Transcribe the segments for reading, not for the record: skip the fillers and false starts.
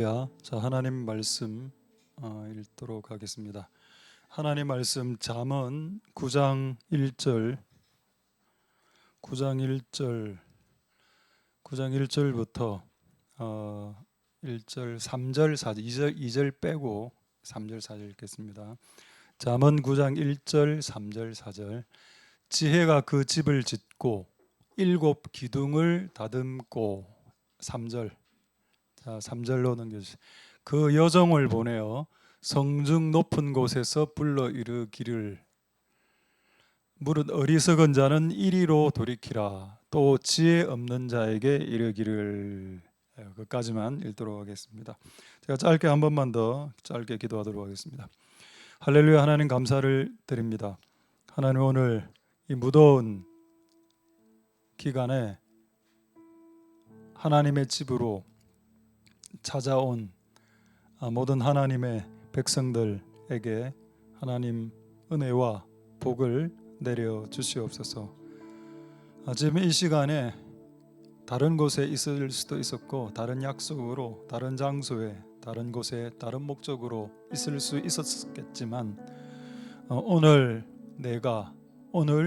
자, 하나님 말씀 읽도록 하겠습니다. 하나님 말씀 잠언 9장 1절 9장 1절부터 1절 3절 4절 2절 빼고 3절 4절 읽겠습니다. 잠언 9장 1절 3절 4절 지혜가 그 집을 짓고 일곱 기둥을 다듬고 3절. 자, 3절로 넘겨주세요. 그 여종을 보내어 성중 높은 곳에서 불러 이르기를 무릇 어리석은 자는 이리로 돌이키라 또 지혜 없는 자에게 이르기를. 끝까지만 읽도록 하겠습니다. 제가 짧게 한 번만 더 짧게 기도하도록 하겠습니다. 할렐루야. 하나님 감사를 드립니다. 하나님 오늘 이 무더운 기간에 하나님의 집으로 찾아온 모든 하나님의 백성들에게 하나님 은혜와 복을 내려 주시옵소서. 지금 이 시간에 다른 곳에 있을 수도 있었고 다른 약속으로 다른 장소에 다른 곳에 다른 목적으로 있을 수 있었겠지만 오늘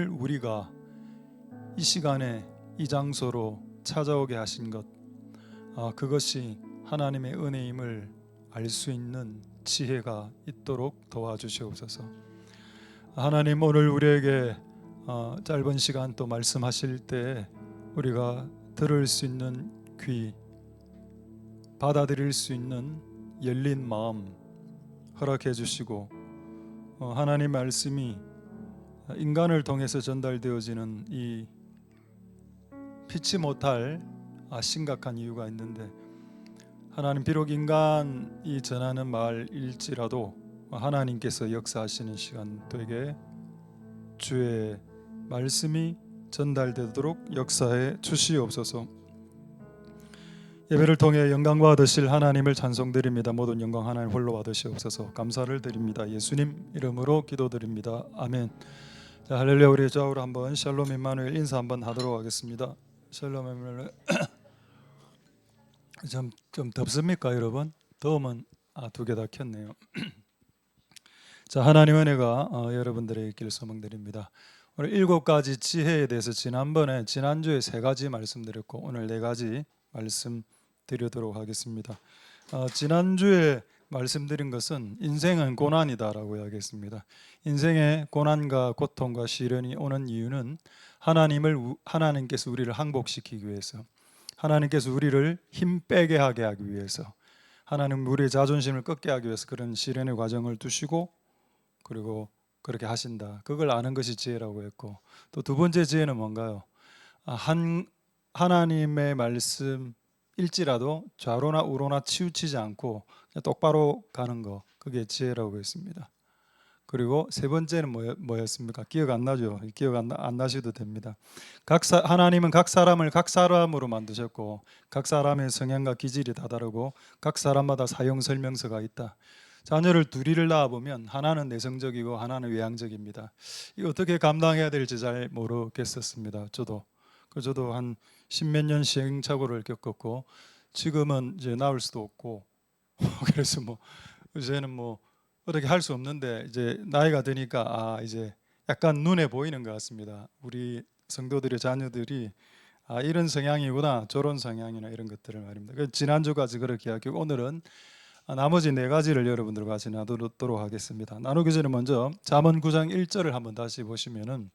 우리가 이 시간에 이 장소로 찾아오게 하신 것, 그것이 하나님의 은혜임을 알 수 있는 지혜가 있도록 도와주시옵소서. 하나님 오늘 우리에게 짧은 시간 또 말씀하실 때 우리가 들을 수 있는 귀, 받아들일 수 있는 열린 마음 허락해 주시고 하나님 말씀이 인간을 통해서 전달되어지는 이 피치 못할 심각한 이유가 있는데 하나님 비록 인간이 전하는 말일지라도 하나님께서 역사하시는 시간 되게 주의 말씀이 전달되도록 역사해 주시옵소서. 예배를 통해 영광 받으실 하나님을 찬송드립니다. 모든 영광 하나님 홀로 받으시옵소서. 감사를 드립니다. 예수님 이름으로 기도드립니다. 아멘. 자, 할렐루야. 우리 좌우로 한번 샬롬 임마누엘 인사 한번 하도록 하겠습니다. 샬롬 임마누엘. 좀 덥습니까 여러분? 더우면 두 개 다 켰네요. 자, 하나님 은혜가 여러분들에게 있기를 소망드립니다. 오늘 7가지 지혜에 대해서 지난주에 3가지 말씀드렸고 오늘 4가지 말씀드리도록 하겠습니다. 지난주에 말씀드린 것은 인생은 고난이다라고 이야기했습니다. 인생의 고난과 고통과 시련이 오는 이유는 하나님께서 우리를 항복시키기 위해서, 하나님께서 우리를 힘 빼게 하기 위해서, 하나님 우리의 자존심을 꺾게 하기 위해서 그런 시련의 과정을 두시고 그리고 그렇게 하신다. 그걸 아는 것이 지혜라고 했고, 또 두 번째 지혜는 뭔가요? 하나님의 말씀일지라도 좌로나 우로나 치우치지 않고 그냥 똑바로 가는 거, 그게 지혜라고 했습니다. 그리고 세 번째는 뭐였습니까? 기억 안 나죠? 기억 안 나셔도 됩니다. 하나님은 각 사람을 각 사람으로 만드셨고 각 사람의 성향과 기질이 다 다르고 각 사람마다 사용 설명서가 있다. 자녀를 둘이를 낳아보면 하나는 내성적이고 하나는 외향적입니다. 이거 어떻게 감당해야 될지 잘 모르겠었습니다. 저도 한 십몇 년 시행착오를 겪었고 지금은 이제 나올 수도 없고 그래서 이제는 어떻게 할 수 없는데 이제 나이가 드니까 이제 약간 눈에 보이는 것 같습니다. 우리 성도들의 자녀들이 이런 성향이구나, 저런 성향이나 이런 것들을 말입니다. 지난주까지 그렇게 이야기하고 오늘은 나머지 4가지를 여러분들과 같이 나누도록 하겠습니다. 나누기 전에 먼저 잠언 9장 1절을 한번 다시 보시면은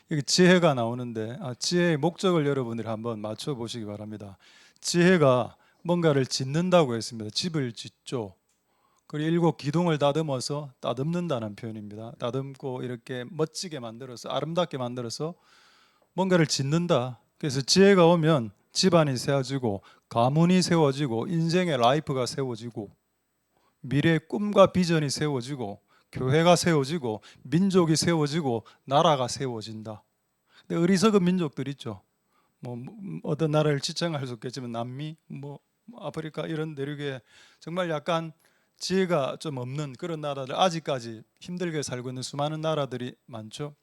여기 지혜가 나오는데 지혜의 목적을 여러분들이 한번 맞춰 보시기 바랍니다. 지혜가 뭔가를 짓는다고 했습니다. 집을 짓죠. 그리고 7 기둥을 따듬는다는 표현입니다. 따듬고 이렇게 멋지게 만들어서 아름답게 만들어서 뭔가를 짓는다. 그래서 지혜가 오면 집안이 세워지고 가문이 세워지고 인생의 라이프가 세워지고 미래의 꿈과 비전이 세워지고 교회가 세워지고 민족이 세워지고 나라가 세워진다. 근데 어리석은 민족들 있죠. 어떤 나라를 지칭할 수 없겠지만 남미, 아프리카 이런 대륙에 정말 약간 지혜가 좀 없는 그런 나라들, 아직까지 힘들게 살고 있는 수많은 나라들이 많죠.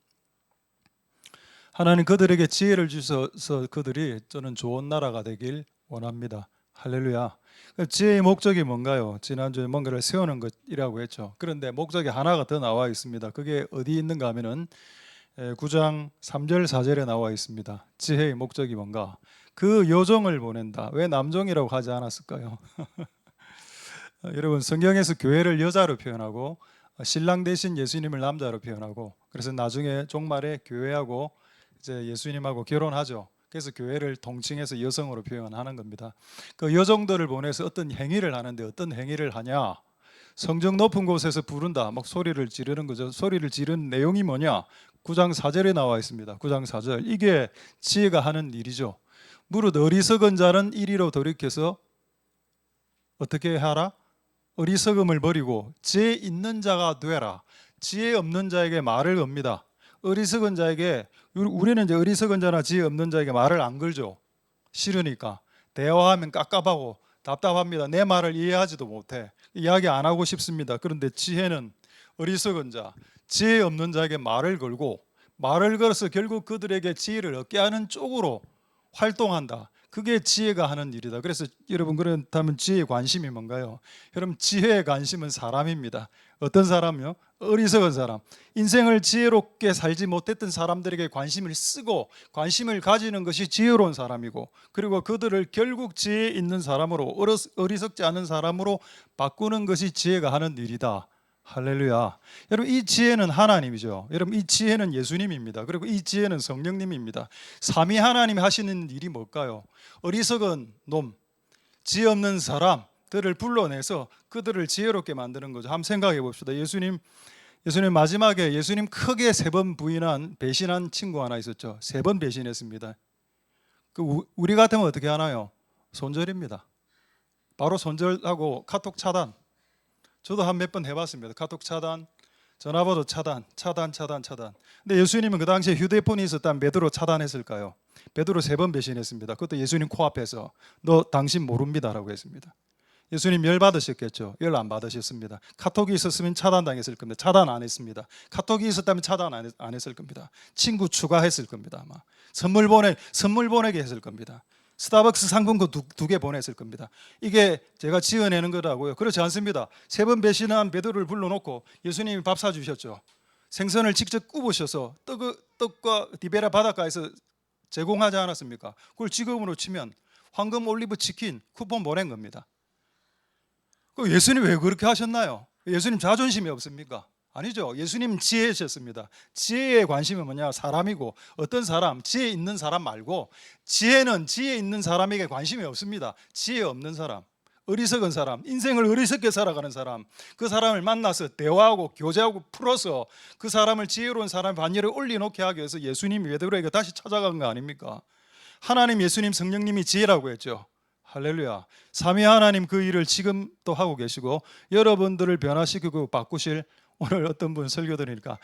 하나님 그들에게 지혜를 주셔서 그들이 저는 좋은 나라가 되길 원합니다. 할렐루야. 지혜의 목적이 뭔가요? 지난주에 뭔가를 세우는 것이라고 했죠. 그런데 목적이 하나가 더 나와 있습니다. 그게 어디 있는가 하면은 9장 3절 4절에 나와 있습니다. 지혜의 목적이 뭔가? 그 여종을 보낸다. 왜 남종이라고 하지 않았을까요? 여러분, 성경에서 교회를 여자로 표현하고 신랑 대신 예수님을 남자로 표현하고, 그래서 나중에 종말에 교회하고 이제 예수님하고 결혼하죠. 그래서 교회를 통칭해서 여성으로 표현하는 겁니다. 그 여종들을 보내서 어떤 행위를 하는데, 어떤 행위를 하냐? 성정 높은 곳에서 부른다. 막 소리를 지르는 거죠. 소리를 지르는 내용이 뭐냐? 9장 4절에 나와 있습니다. 9장 4절. 이게 지혜가 하는 일이죠. 무릇 어리석은 자는 이리로 돌이켜서 어떻게 하라? 어리석음을 버리고 지혜 있는 자가 되라. 지혜 없는 자에게 말을 겁니다. 어리석은 자에게, 우리는 이제 어리석은 자나 지혜 없는 자에게 말을 안 걸죠. 싫으니까. 대화하면 깝깝하고 답답합니다. 내 말을 이해하지도 못해. 이야기 안 하고 싶습니다. 그런데 지혜는 어리석은 자, 지혜 없는 자에게 말을 걸고, 말을 걸어서 결국 그들에게 지혜를 얻게 하는 쪽으로 활동한다. 그게 지혜가 하는 일이다. 그래서 여러분, 그렇다면 지혜의 관심이 뭔가요? 여러분, 지혜의 관심은 사람입니다. 어떤 사람이요? 어리석은 사람. 인생을 지혜롭게 살지 못했던 사람들에게 관심을 쓰고 관심을 가지는 것이 지혜로운 사람이고, 그리고 그들을 결국 지혜 있는 사람으로, 어리석지 않은 사람으로 바꾸는 것이 지혜가 하는 일이다. 할렐루야. 여러분, 이 지혜는 하나님이죠. 여러분, 이 지혜는 예수님입니다. 그리고 이 지혜는 성령님입니다. 삼위 하나님이 하시는 일이 뭘까요? 어리석은 놈, 지혜 없는 사람들을 불러내서 그들을 지혜롭게 만드는 거죠. 한번 생각해 봅시다. 예수님 마지막에 예수님 크게 3번 부인한, 배신한 친구 하나 있었죠. 3번 배신했습니다. 우리 같으면 어떻게 하나요? 손절입니다. 바로 손절하고 카톡 차단. 저도 한 몇 번 해봤습니다. 카톡 차단, 전화번호 차단. 근데 예수님은 그 당시에 휴대폰이 있었다면 몇 으로 차단했을까요? 베드로 3번 배신했습니다. 그것도 예수님 코앞에서 너 당신 모릅니다라고 했습니다. 예수님 열 받으셨겠죠? 열 안 받으셨습니다. 카톡이 있었으면 차단당했을 겁니다. 차단 안 했습니다. 카톡이 있었다면 차단 안 했을 겁니다. 친구 추가했을 겁니다. 아마 선물 보내게 했을 겁니다. 스타벅스 상품권 2개 보냈을 겁니다. 이게 제가 지어내는 거라고요? 그렇지 않습니다. 3번 배신한 베드로를 불러놓고 예수님이 밥 사주셨죠. 생선을 직접 굽으셔서 떡과 디베라 바닷가에서 제공하지 않았습니까? 그걸 지금으로 치면 황금 올리브 치킨 쿠폰 보낸 겁니다. 예수님 왜 그렇게 하셨나요? 예수님 자존심이 없습니까? 아니죠. 예수님 지혜셨습니다. 지혜의 관심은 뭐냐? 사람이고, 어떤 사람, 지혜 있는 사람 말고, 지혜는 지혜 있는 사람에게 관심이 없습니다. 지혜 없는 사람, 어리석은 사람, 인생을 어리석게 살아가는 사람, 그 사람을 만나서 대화하고 교제하고 풀어서 그 사람을 지혜로운 사람의 반열에 올려놓게 하기 위해서 예수님이 베드로에게 다시 찾아간 거 아닙니까? 하나님, 예수님, 성령님이 지혜라고 했죠. 할렐루야. 삼위 하나님 그 일을 지금 또 하고 계시고, 여러분들을 변화시키고 바꾸실, 오늘 어떤 분 설교 들으니까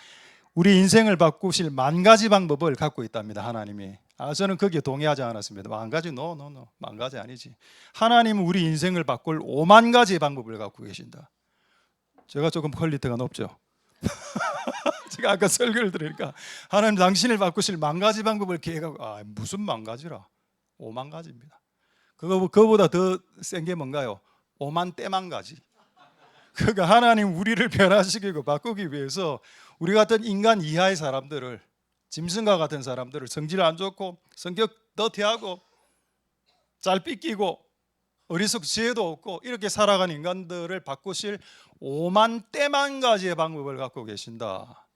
우리 인생을 바꾸실 10,000가지 방법을 갖고 있답니다. 하나님이. 저는 거기에 동의하지 않았습니다. 10,000가지? No. 10,000가지 아니지. 하나님은 우리 인생을 바꿀 50,000가지의 방법을 갖고 계신다. 제가 조금 퀄리티가 높죠. 제가 아까 설교를 들으니까 하나님 당신을 바꾸실 10,000가지 방법을 계획하고, 무슨 10,000가지라? 50,000가지입니다. 그거보다 더 센 게 뭔가요? 50,000가지. 그러니까 하나님 우리를 변화시키고 바꾸기 위해서 우리 같은 인간 이하의 사람들을, 짐승과 같은 사람들을, 성질 안 좋고 성격 더티하고 잘 삐끼고 어리석 지혜도 없고 이렇게 살아가는 인간들을 바꾸실 50,000가지의 방법을 갖고 계신다.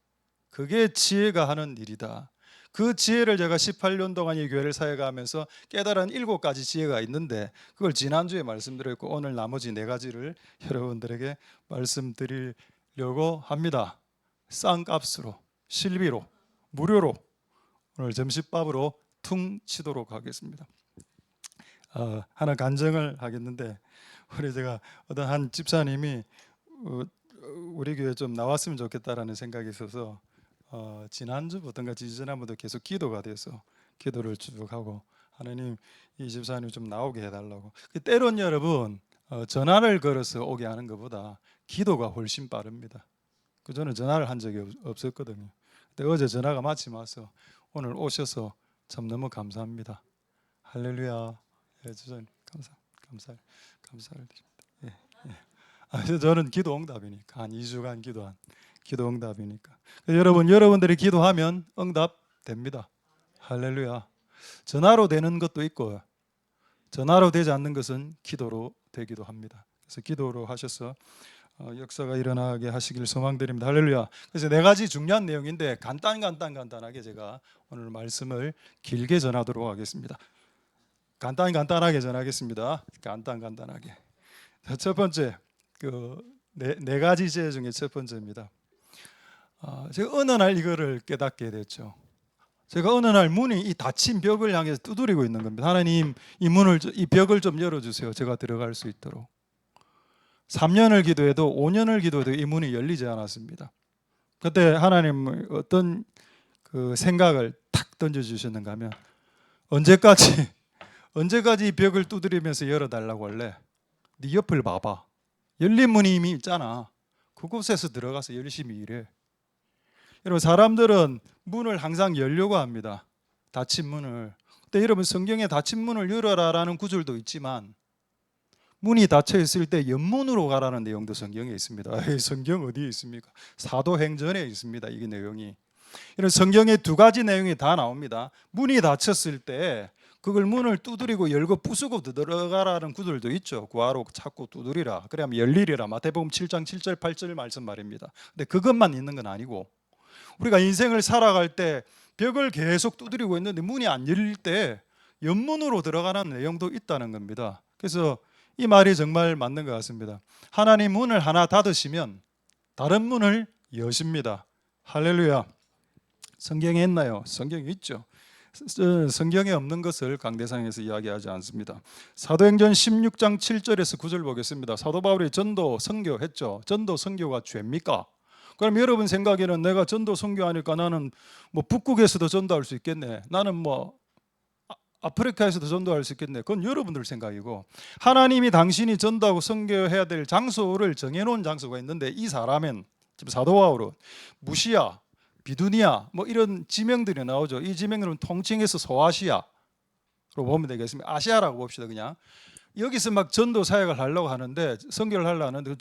그게 지혜가 하는 일이다. 그 지혜를 제가 18년 동안 이 교회를 사역하면서 깨달은 7가지 지혜가 있는데, 그걸 지난주에 말씀드렸고 오늘 나머지 4가지를 여러분들에게 말씀드리려고 합니다. 싼 값으로, 실비로, 무료로 오늘 점심밥으로 퉁 치도록 하겠습니다. 하나 간증을 하겠는데, 제가 어떤 한 집사님이 우리 교회 좀 나왔으면 좋겠다라는 생각이 있어서 지난주부터인가 지지난주부터 계속 기도가 돼서 기도를 쭉 하고, 하나님 이 집사님 좀 나오게 해달라고. 때론 여러분, 전화를 걸어서 오게 하는 것보다 기도가 훨씬 빠릅니다. 저는 전화를 한 적이 없었거든요. 근데 어제 전화가 마침 와서 오늘 오셔서 참 너무 감사합니다. 할렐루야. 집사님 감사합니다. 감사를 드립니다. 예, 예. 저는 기도 응답이니까 한 2주간 기도한 기도 응답이니까 여러분들이 기도하면 응답됩니다. 할렐루야. 전화로 되는 것도 있고 전화로 되지 않는 것은 기도로 되기도 합니다. 그래서 기도로 하셔서 역사가 일어나게 하시길 소망드립니다. 할렐루야. 그래서 네 가지 중요한 내용인데 간단하게 제가 오늘 말씀을 길게 전하도록 하겠습니다. 간단하게 전하겠습니다. 간단하게. 첫 번째 네 가지 죄 중에 첫 번째입니다. 제가 어느 날 이거를 깨닫게 됐죠. 제가 어느 날 문이 이 닫힌 벽을 향해서 두드리고 있는 겁니다. 하나님, 이 벽을 좀 열어주세요. 제가 들어갈 수 있도록. 3년을 기도해도 5년을 기도해도 이 문이 열리지 않았습니다. 그때 하나님 어떤 그 생각을 탁 던져주셨는가 하면 언제까지 이 벽을 두드리면서 열어달라고 할래? 네 옆을 봐봐. 열린 문이 이미 있잖아. 그곳에서 들어가서 열심히 일해. 여러분, 사람들은 문을 항상 열려고 합니다. 닫힌 문을. 근데 여러분, 성경에 닫힌 문을 열어라라는 구절도 있지만 문이 닫혀 있을 때 옆문으로 가라는 내용도 성경에 있습니다. 에이, 성경 어디에 있습니까? 사도행전에 있습니다. 이게 내용이. 이런 성경에 두 가지 내용이 다 나옵니다. 문이 닫혔을 때 그걸 문을 두드리고 열고 부수고 들어가라는 구절도 있죠. 구하러 찾고 두드리라. 그러면 열리리라. 마태복음 7장 7절 8절 말씀 말입니다. 근데 그것만 있는 건 아니고 우리가 인생을 살아갈 때 벽을 계속 두드리고 있는데 문이 안 열릴 때 옆문으로 들어가는 내용도 있다는 겁니다. 그래서 이 말이 정말 맞는 것 같습니다. 하나님 문을 하나 닫으시면 다른 문을 여십니다. 할렐루야. 성경에 있나요? 성경에 있죠. 성경에 없는 것을 강대상에서 이야기하지 않습니다. 사도행전 16장 7절에서 9절 보겠습니다. 사도 바울이 전도 선교했죠. 전도 선교가 죄입니까? 그럼 여러분 생각에는 내가 전도 선교하니까 나는 뭐 북극에서도 전도할 수 있겠네. 나는 뭐 아프리카에서도 전도할 수 있겠네. 그건 여러분들 생각이고 하나님이 당신이 전도하고 선교해야 될 장소를 정해놓은 장소가 있는데 이 사람은 지금 사도 바울은 무시야, 비두니아 뭐 이런 지명들이 나오죠. 이 지명들은 통칭해서 소아시아로 보면 되겠습니다. 아시아라고 봅시다. 그냥 여기서 막 전도 사역을 하려고 하는데 선교를 하려고 하는데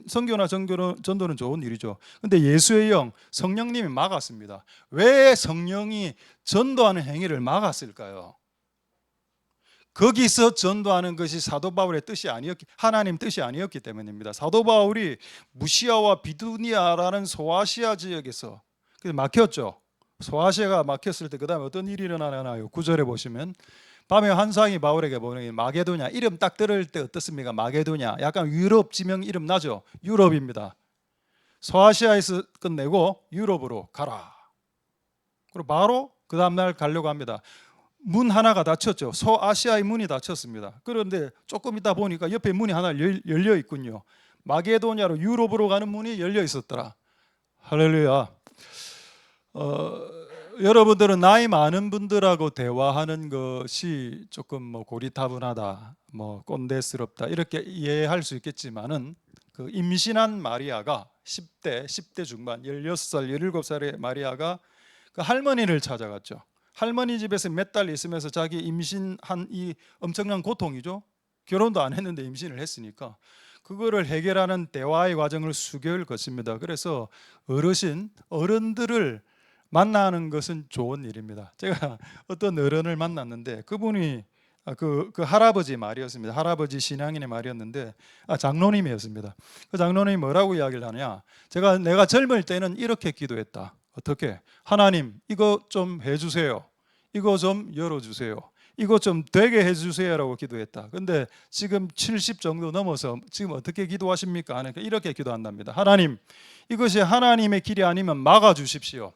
선교나 전도는 좋은 일이죠. 근데 예수의 영 성령님이 막았습니다. 왜 성령이 전도하는 행위를 막았을까요? 거기서 전도하는 것이 사도 바울의 뜻이 아니었기, 하나님 뜻이 아니었기 때문입니다. 사도 바울이 무시아와 비두니아라는 소아시아 지역에서 막혔죠. 소아시아가 막혔을 때 그 다음에 어떤 일이 일어나나요? 9절에 보시면 밤에 환상이 바울에게 보는 마게도냐, 이름 딱 들을 때 어떻습니까? 마게도냐, 약간 유럽 지명 이름 나죠. 유럽입니다. 소아시아에서 끝내고 유럽으로 가라. 그리고 바로 그 다음날 가려고 합니다. 문 하나가 닫혔죠. 소아시아의 문이 닫혔습니다. 그런데 조금 있다 보니까 옆에 문이 하나 열려 있군요. 마게도냐로 유럽으로 가는 문이 열려 있었더라. 할렐루야. 여러분들은 나이 많은 분들하고 대화하는 것이 조금 뭐 고리타분하다, 뭐 꼰대스럽다 이렇게 이해할 수 있겠지만은 그 임신한 마리아가 10대 중반 16살, 17살의 마리아가 그 할머니를 찾아갔죠. 할머니 집에서 몇 달 있으면서 자기 임신한 이 엄청난 고통이죠. 결혼도 안 했는데 임신을 했으니까 그거를 해결하는 대화의 과정을 수개월 거칩니다. 그래서 어른들을 만나는 것은 좋은 일입니다. 제가 어떤 어른을 만났는데 그분이 그 할아버지 말이었습니다. 할아버지 신앙인의 말이었는데 장로님이었습니다. 그 장로님이 뭐라고 이야기를 하냐? 내가 젊을 때는 이렇게 기도했다. 어떻게? 하나님, 이거 좀 해주세요. 이거 좀 열어주세요. 이거 좀 되게 해주세요라고 기도했다. 근데 지금 70 정도 넘어서 지금 어떻게 기도하십니까? 하니까 이렇게 기도한답니다. 하나님, 이것이 하나님의 길이 아니면 막아주십시오.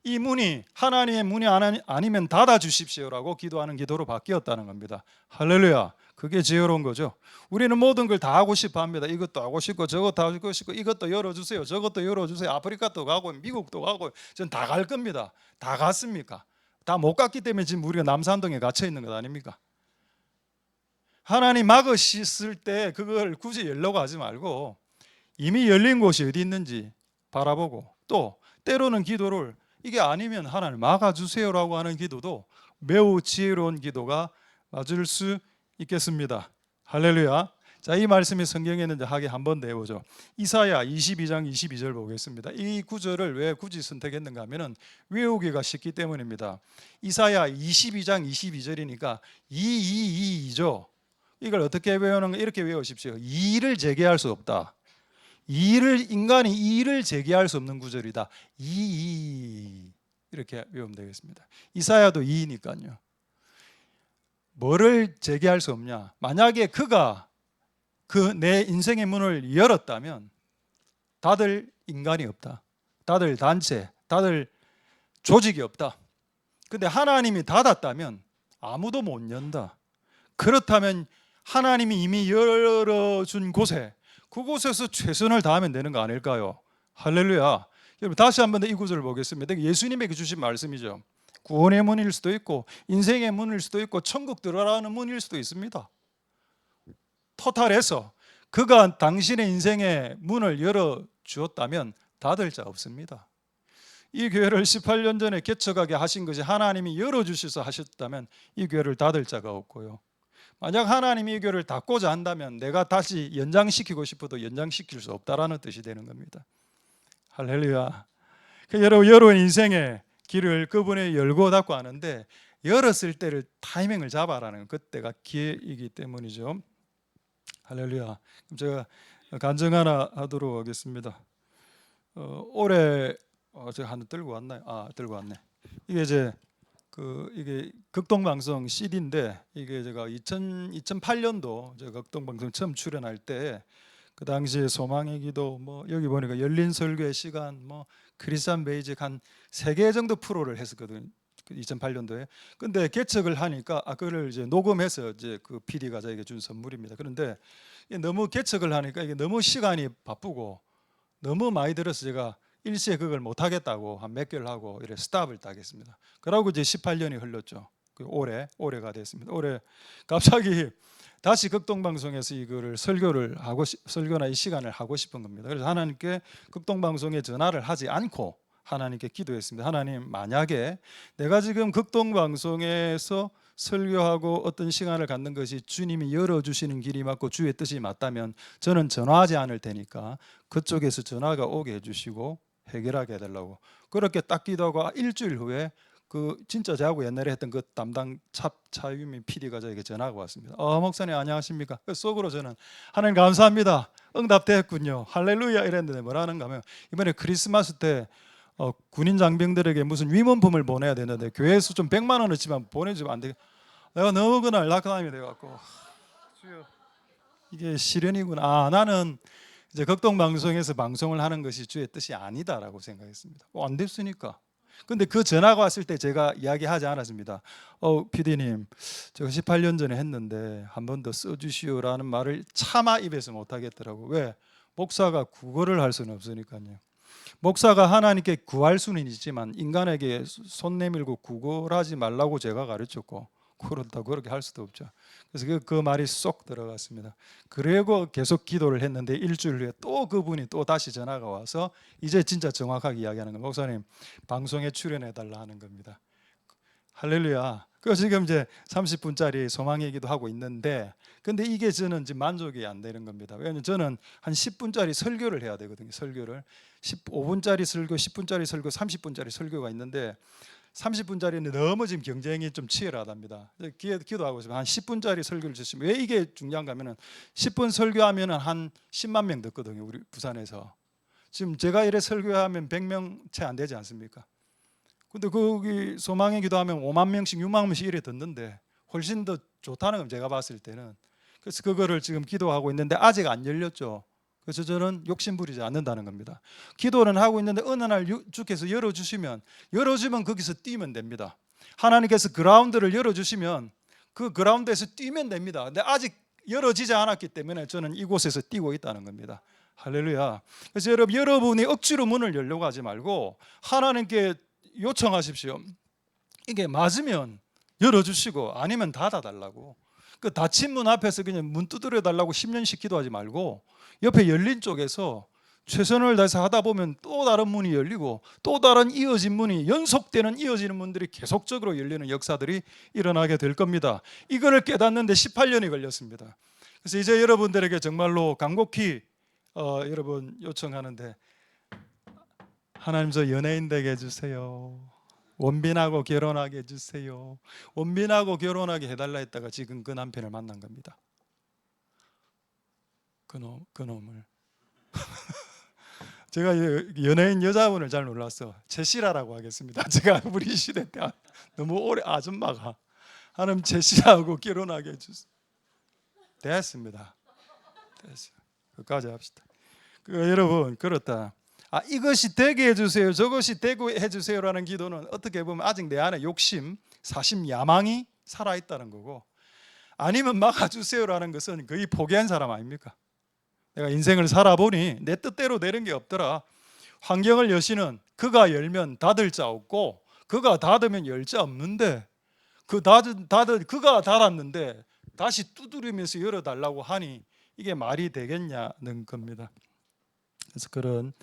이 문이 하나님의 문이 아니면 닫아주십시오라고 기도하는 기도로 바뀌었다는 겁니다. 할렐루야. 그게 지혜로운 거죠. 우리는 모든 걸 다 하고 싶어 합니다. 이것도 하고 싶고 저것도 하고 싶고 이것도 열어주세요. 저것도 열어주세요. 아프리카도 가고 미국도 가고 전 다 갈 겁니다. 다 갔습니까? 다 못 갔기 때문에 지금 우리가 남산동에 갇혀 있는 것 아닙니까? 하나님 막으셨을 때 그걸 굳이 열려고 하지 말고 이미 열린 곳이 어디 있는지 바라보고 또 때로는 기도를 이게 아니면 하나님 막아주세요라고 하는 기도도 매우 지혜로운 기도가 맞을 수 있겠습니다. 할렐루야. 자, 이 말씀이 성경에 있는데 하게 한 번 더 해보죠. 이사야 22장 22절 보겠습니다. 이 구절을 왜 굳이 선택했는가 하면은 외우기가 쉽기 때문입니다. 이사야 22장 22절이니까 2죠. 이걸 어떻게 외우는가? 이렇게 외우십시오. 이의를 제기할 수 없다. 인간이 이의를 제기할 수 없는 구절이다. 이렇게 외우면 되겠습니다. 이사야도 이의니까요. 뭐를 제기할 수 없냐? 만약에 그가 내 인생의 문을 열었다면 닫을 인간이 없다. 닫을 단체, 닫을 조직이 없다. 근데 하나님이 닫았다면 아무도 못 연다. 그렇다면 하나님이 이미 열어준 곳에 그곳에서 최선을 다하면 되는 거 아닐까요? 할렐루야. 여러분 다시 한번 더 이 구절을 보겠습니다. 예수님에게 주신 말씀이죠. 구원의 문일 수도 있고 인생의 문일 수도 있고 천국 들어가는 문일 수도 있습니다. 토탈해서 그가 당신의 인생의 문을 열어주었다면 닫을 자 없습니다. 이 교회를 18년 전에 개척하게 하신 것이 하나님이 열어주셔서 하셨다면 이 교회를 닫을 자가 없고요. 만약 하나님이 이 교회를 닫고자 한다면 내가 다시 연장시키고 싶어도 연장시킬 수 없다라는 뜻이 되는 겁니다. 할렐루야. 여러분 인생의 길을 그분이 열고 닫고 하는데 열었을 때를 타이밍을 잡아라는 그때가 기회이기 때문이죠. 할렐루야. 그럼 제가 간증 하나 하도록 하겠습니다. 올해 제가 하나 들고 왔나요? 들고 왔네. 이게 이제 이게 극동방송 CD인데 이게 제가 2008년도 제가 극동방송 처음 출연할 때 그 당시에 소망의 기도 여기 보니까 열린 설교의 시간 크리스찬 베이직 한 3개 정도 프로를 했었거든요. 2008년도에. 근데 개척을 하니까 그거를 이제 녹음해서 이제 그 PD가 저에게 준 선물입니다. 그런데 너무 개척을 하니까 이게 너무 시간이 바쁘고 너무 많이 들어서 제가 일시에 그걸 못 하겠다고 한 몇 개월 하고 이래 스탑을 따겠습니다. 그러고 이제 18년이 흘렀죠. 올해가 됐습니다. 올해 갑자기 다시 극동방송에서 이거를 설교나 이 시간을 하고 싶은 겁니다. 그래서 하나님께 극동방송에 전화를 하지 않고 하나님께 기도했습니다. 하나님, 만약에 내가 지금 극동방송에서 설교하고 어떤 시간을 갖는 것이 주님이 열어주시는 길이 맞고 주의 뜻이 맞다면 저는 전화하지 않을 테니까 그쪽에서 전화가 오게 해주시고 해결하게 해달라고 그렇게 딱 기도하고 일주일 후에 진짜 저하고 옛날에 했던 그 담당 차유민 PD가 저에게 전화가 왔습니다. 목사님 안녕하십니까? 속으로 저는 하나님 감사합니다. 응답됐군요. 할렐루야 이랬는데 뭐라는가 하면 이번에 크리스마스 때 군인 장병들에게 무슨 위문품을 보내야 되는데 교회에서 좀 100만 원어치만 보내주면 안 되겠? 내가 너무 그날 낙담이 돼갖고 이게 시련이구나. 나는 이제 극동방송에서 방송을 하는 것이 주의 뜻이 아니다라고 생각했습니다. 안 됐으니까. 근데 그 전화가 왔을 때 제가 이야기하지 않았습니다. PD님, 제가 18년 전에 했는데 한 번 더 써주시오라는 말을 차마 입에서 못하겠더라고. 왜? 목사가 구걸을 할 수는 없으니까요. 목사가 하나님께 구할 수는 있지만 인간에게 손 내밀고 구걸하지 말라고 제가 가르쳤고 그렇다고 그렇게 할 수도 없죠. 그래서 그 말이 쏙 들어갔습니다. 그리고 계속 기도를 했는데 일주일 후에 또 그분이 또 다시 전화가 와서 이제 진짜 정확하게 이야기하는 겁니다. 목사님 방송에 출연해 달라 하는 겁니다. 할렐루야. 그래서 지금 이제 30분짜리 소망의 기도 하고 있는데 근데 이게 저는 지금 만족이 안 되는 겁니다. 왜냐하면 저는 한 10분짜리 설교를 해야 되거든요. 설교를 15분짜리 설교, 10분짜리 설교, 30분짜리 설교가 있는데 30분짜리는 너무 지금 경쟁이 좀 치열하답니다. 기도하고 있으면 한 10분짜리 설교를 주시면 왜 이게 중요한가 하면은 10분 설교하면 한 10만 명 듣거든요. 우리 부산에서. 지금 제가 이래 설교하면 100명 채 안 되지 않습니까? 근데 거기 소망의 기도하면 5만 명씩 6만 명씩 이래 듣는데 훨씬 더 좋다는 건 제가 봤을 때는. 그래서 그거를 지금 기도하고 있는데 아직 안 열렸죠. 그래서 저는 욕심 부리지 않는다는 겁니다. 기도는 하고 있는데 어느 날 주께서 열어주시면 거기서 뛰면 됩니다. 하나님께서 그라운드를 열어주시면 그 그라운드에서 뛰면 됩니다. 근데 아직 열어지지 않았기 때문에 저는 이곳에서 뛰고 있다는 겁니다. 할렐루야. 그래서 여러분이 억지로 문을 열려고 하지 말고 하나님께 요청하십시오. 이게 맞으면 열어주시고 아니면 닫아달라고. 그 닫힌 문 앞에서 그냥 문 두드려 달라고 10년씩 기도하지 말고 옆에 열린 쪽에서 최선을 다해서 하다 보면 또 다른 문이 열리고 또 다른 이어진 문이 연속되는 이어지는 문들이 계속적으로 열리는 역사들이 일어나게 될 겁니다. 이거를 깨닫는데 18년이 걸렸습니다. 그래서 이제 여러분들에게 정말로 간곡히 여러분 요청하는데, 하나님 저 연예인 되게 해주세요. 원빈하고 결혼하게 해주세요. 원빈하고 결혼하게 해달라 했다가 지금 그 남편을 만난 겁니다. 그놈을. 제가 연예인 여자분을 잘 몰랐어. 제시라라고 하겠습니다. 제가 우리 시대 때 너무 오래 아줌마가 하나님 제시라하고 결혼하게 해주세요. 됐습니다. 됐어요. 끝까지 합시다. 여러분 그렇다. 이것이 되게 해주세요, 저것이 되게 해주세요라는 기도는 어떻게 보면 아직 내 안에 욕심, 사심, 야망이 살아있다는 거고, 아니면 막아주세요라는 것은 거의 포기한 사람 아닙니까? 내가 인생을 살아보니 내 뜻대로 되는 게 없더라. 환경을 여시는 그가 열면 닫을 자 없고 그가 닫으면 열 자 없는데, 그가 닫았는데 다시 두드리면서 열어달라고 하니 이게 말이 되겠냐는 겁니다. 그래서 그런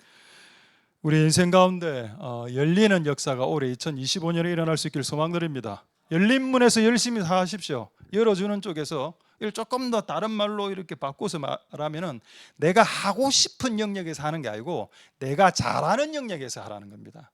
우리 인생 가운데 열리는 역사가 올해 2025년에 일어날 수 있길 소망드립니다. 열린 문에서 열심히 하십시오. 열어주는 쪽에서 이걸 조금 더 다른 말로 이렇게 바꿔서 말하면은, 내가 하고 싶은 영역에서 하는 게 아니고 내가 잘하는 영역에서 하라는 겁니다.